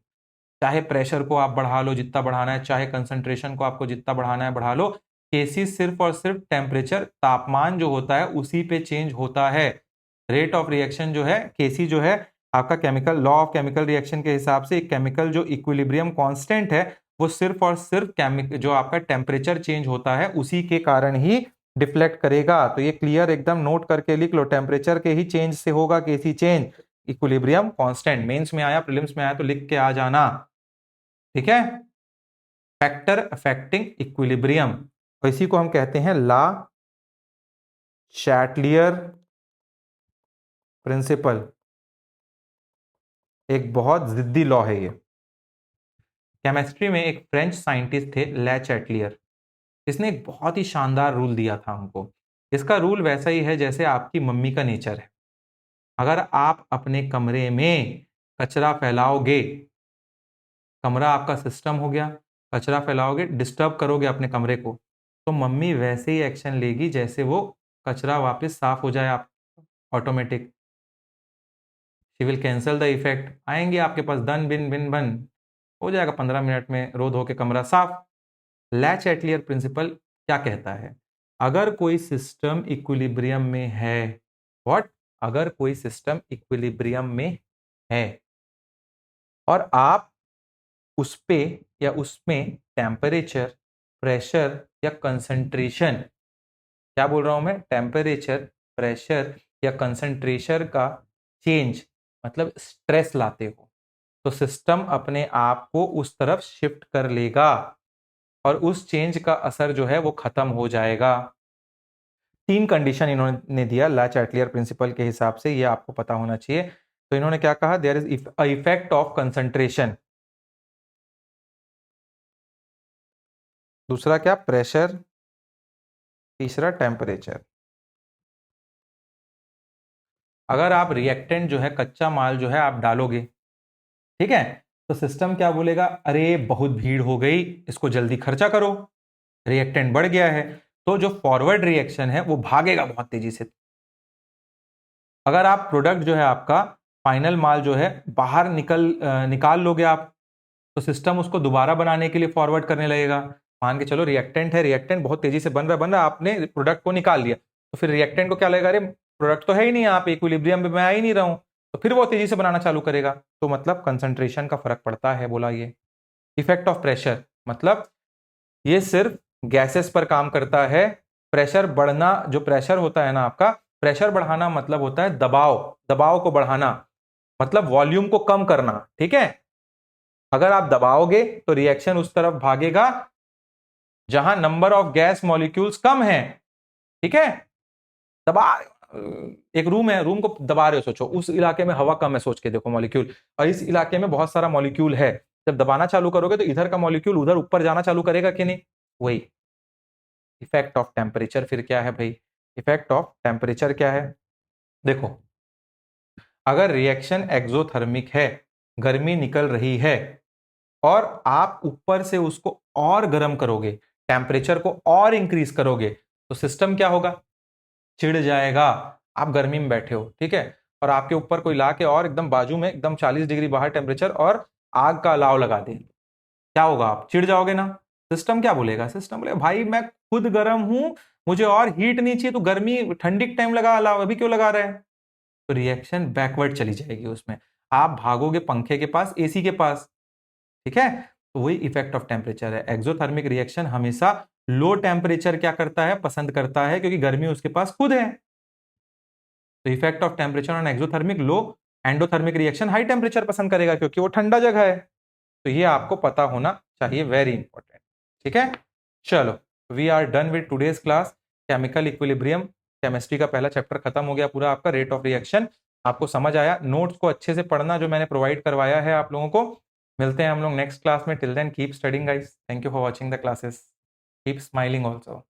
चाहे प्रेशर को आप बढ़ा लो जितना बढ़ाना है, चाहे कंसंट्रेशन को आपको जितना बढ़ाना है बढ़ा लो, केसी सिर्फ और सिर्फ टेम्परेचर, तापमान जो होता है उसी पे चेंज होता है। रेट ऑफ रिएक्शन जो है, केसी जो है आपका, chemical law of chemical reaction के हिसाब से केमिकल जो इक्विलिब्रियम कांस्टेंट है, वो सिर्फ और सिर्फ केमिकल जो आपका टेम्परेचर चेंज होता है उसी के कारण ही डिफ्लेक्ट करेगा। तो ये क्लियर एकदम नोट करके लिख लो, टेम्परेचर के ही चेंज से होगा केसी चेंज, इक्विलिब्रियम कांस्टेंट। मेंस में आया, प्रीलिम्स में आया तो लिख के आ जाना। ठीक है, फैक्टर अफेक्टिंग इक्विलिब्रियम, तो इसी को हम कहते हैं ला शैटलियर प्रिंसिपल। एक बहुत जिद्दी लॉ है ये। केमिस्ट्री में एक फ्रेंच साइंटिस्ट थे ला चैटलियर। इसने एक बहुत ही शानदार रूल दिया था हमको। इसका रूल वैसा ही है जैसे आपकी मम्मी का नेचर है। अगर आप अपने कमरे में कचरा फैलाओगे, कमरा आपका सिस्टम हो गया, कचरा फैलाओगे, डिस्टर्ब करोगे अपने कमरे को, तो मम्मी वैसे ही एक्शन लेगी जैसे वो कचरा वापस साफ हो जाए आप automatic. She will cancel the effect, आएंगे आपके पास दन बिन बिन बन, हो जाएगा 15 मिनट में, रो धो के कमरा साफ। लैच एटलियर प्रिंसिपल क्या कहता है? अगर कोई सिस्टम इक्विलिब्रियम में है, व्हाट, अगर कोई सिस्टम इक्विलिब्रियम में है और आप उस पे या उसमें टेम्परेचर, प्रेशर या कंसंट्रेशन, क्या बोल रहा हूं मैं, टेम्परेचर, प्रेशर या कंसंट्रेशन का चेंज, मतलब स्ट्रेस लाते हो, तो सिस्टम अपने आप को उस तरफ शिफ्ट कर लेगा और उस चेंज का असर जो है वो खत्म हो जाएगा। तीन कंडीशन इन्होंने दिया ला चैटलियर प्रिंसिपल के हिसाब से, ये आपको पता होना चाहिए। तो इन्होंने क्या कहा, there is effect of concentration, दूसरा क्या, प्रेशर, तीसरा टेम्परेचर। अगर आप रिएक्टेंट जो है, कच्चा माल जो है आप डालोगे, ठीक है, तो सिस्टम क्या बोलेगा, अरे बहुत भीड़ हो गई, इसको जल्दी खर्चा करो, रिएक्टेंट बढ़ गया है। तो जो फॉरवर्ड रिएक्शन है वो भागेगा बहुत तेजी से। अगर आप प्रोडक्ट जो है आपका फाइनल माल जो है बाहर निकाल लोगे आप, तो सिस्टम उसको दोबारा बनाने के लिए फॉरवर्ड करने लगेगा। मान के चलो रिएक्टेंट है, रिएक्टेंट बहुत तेजी से बन रहा, आपने प्रोडक्ट को निकाल लिया, तो फिर रिएक्टेंट को क्या लगेगा, अरे प्रोडक्ट तो है ही नहीं, आप इक्विलिब्रियम में मैं आ ही नहीं रहा हूं, तो फिर वो तेजी से बनाना चालू करेगा। तो मतलब कंसंट्रेशन का फर्क पड़ता है, बोला ये। इफेक्ट ऑफ प्रेशर, मतलब ये सिर्फ गैसेस पर काम करता है। प्रेशर बढ़ना, जो प्रेशर होता है ना आपका, प्रेशर बढ़ाना मतलब होता है दबाव, दबाव को बढ़ाना मतलब वॉल्यूम को कम करना, ठीक है। अगर आप दबाओगे तो रिएक्शन उस तरफ भागेगा जहां नंबर ऑफ गैस मॉलिक्यूल्स कम है, ठीक है। दबा, एक रूम है, रूम को दबा रहे हो, सोचो उस इलाके में हवा कम है, सोच के देखो मॉलिक्यूल, और इस इलाके में बहुत सारा मॉलिक्यूल है। जब दबाना चालू करोगे तो इधर का मॉलिक्यूल उधर ऊपर जाना चालू करेगा कि नहीं, वही इफेक्ट ऑफ टेम्परेचर। फिर क्या है भाई, इफेक्ट ऑफ टेम्परेचर क्या है, देखो अगर रिएक्शन एक्सोथर्मिक है, गर्मी निकल रही है, और आप ऊपर से उसको और गर्म करोगे, टेम्परेचर को और इंक्रीज करोगे, तो सिस्टम क्या होगा, चिढ़ जाएगा। आप गर्मी में बैठे हो, ठीक है, और आपके ऊपर कोई ला के और एकदम बाजू में एकदम 40 डिग्री बाहर टेम्परेचर और आग का अलाव लगा दे, क्या होगा, आप चिढ़ जाओगे ना। सिस्टम क्या बोलेगा, सिस्टम बोलेगा भाई मैं खुद गर्म हूं, मुझे और हीट नहीं चाहिए, तो गर्मी ठंडी के टाइम लगा अलाव, अभी क्यों लगा रहे हैं। तो रिएक्शन बैकवर्ड चली जाएगी उसमें, आप भागोगे पंखे के पास, एसी के पास, ठीक है। तो वही इफेक्ट ऑफ टेम्परेचर है। एक्सोथर्मिक रिएक्शन हमेशा लो टेम्परेचर क्या करता है, पसंद करता है, क्योंकि गर्मी उसके पास खुद है। तो effect of temperature on exothermic low, endothermic reaction high temperature पसंद करेगा क्योंकि वो ठंडा जगह है। तो ये आपको पता होना चाहिए, वेरी इंपॉर्टेंट, ठीक है। चलो, we are done with today's class, chemical equilibrium, chemistry का पहला चैप्टर खत्म हो गया पूरा आपका, रेट ऑफ रिएक्शन आपको समझ आया। नोट्स को अच्छे से पढ़ना जो मैंने प्रोवाइड करवाया है आप लोगों को। मिलते हैं हम लोग नेक्स्ट क्लास में, till then keep studying guys, thank you for watching the classes, keep smiling also.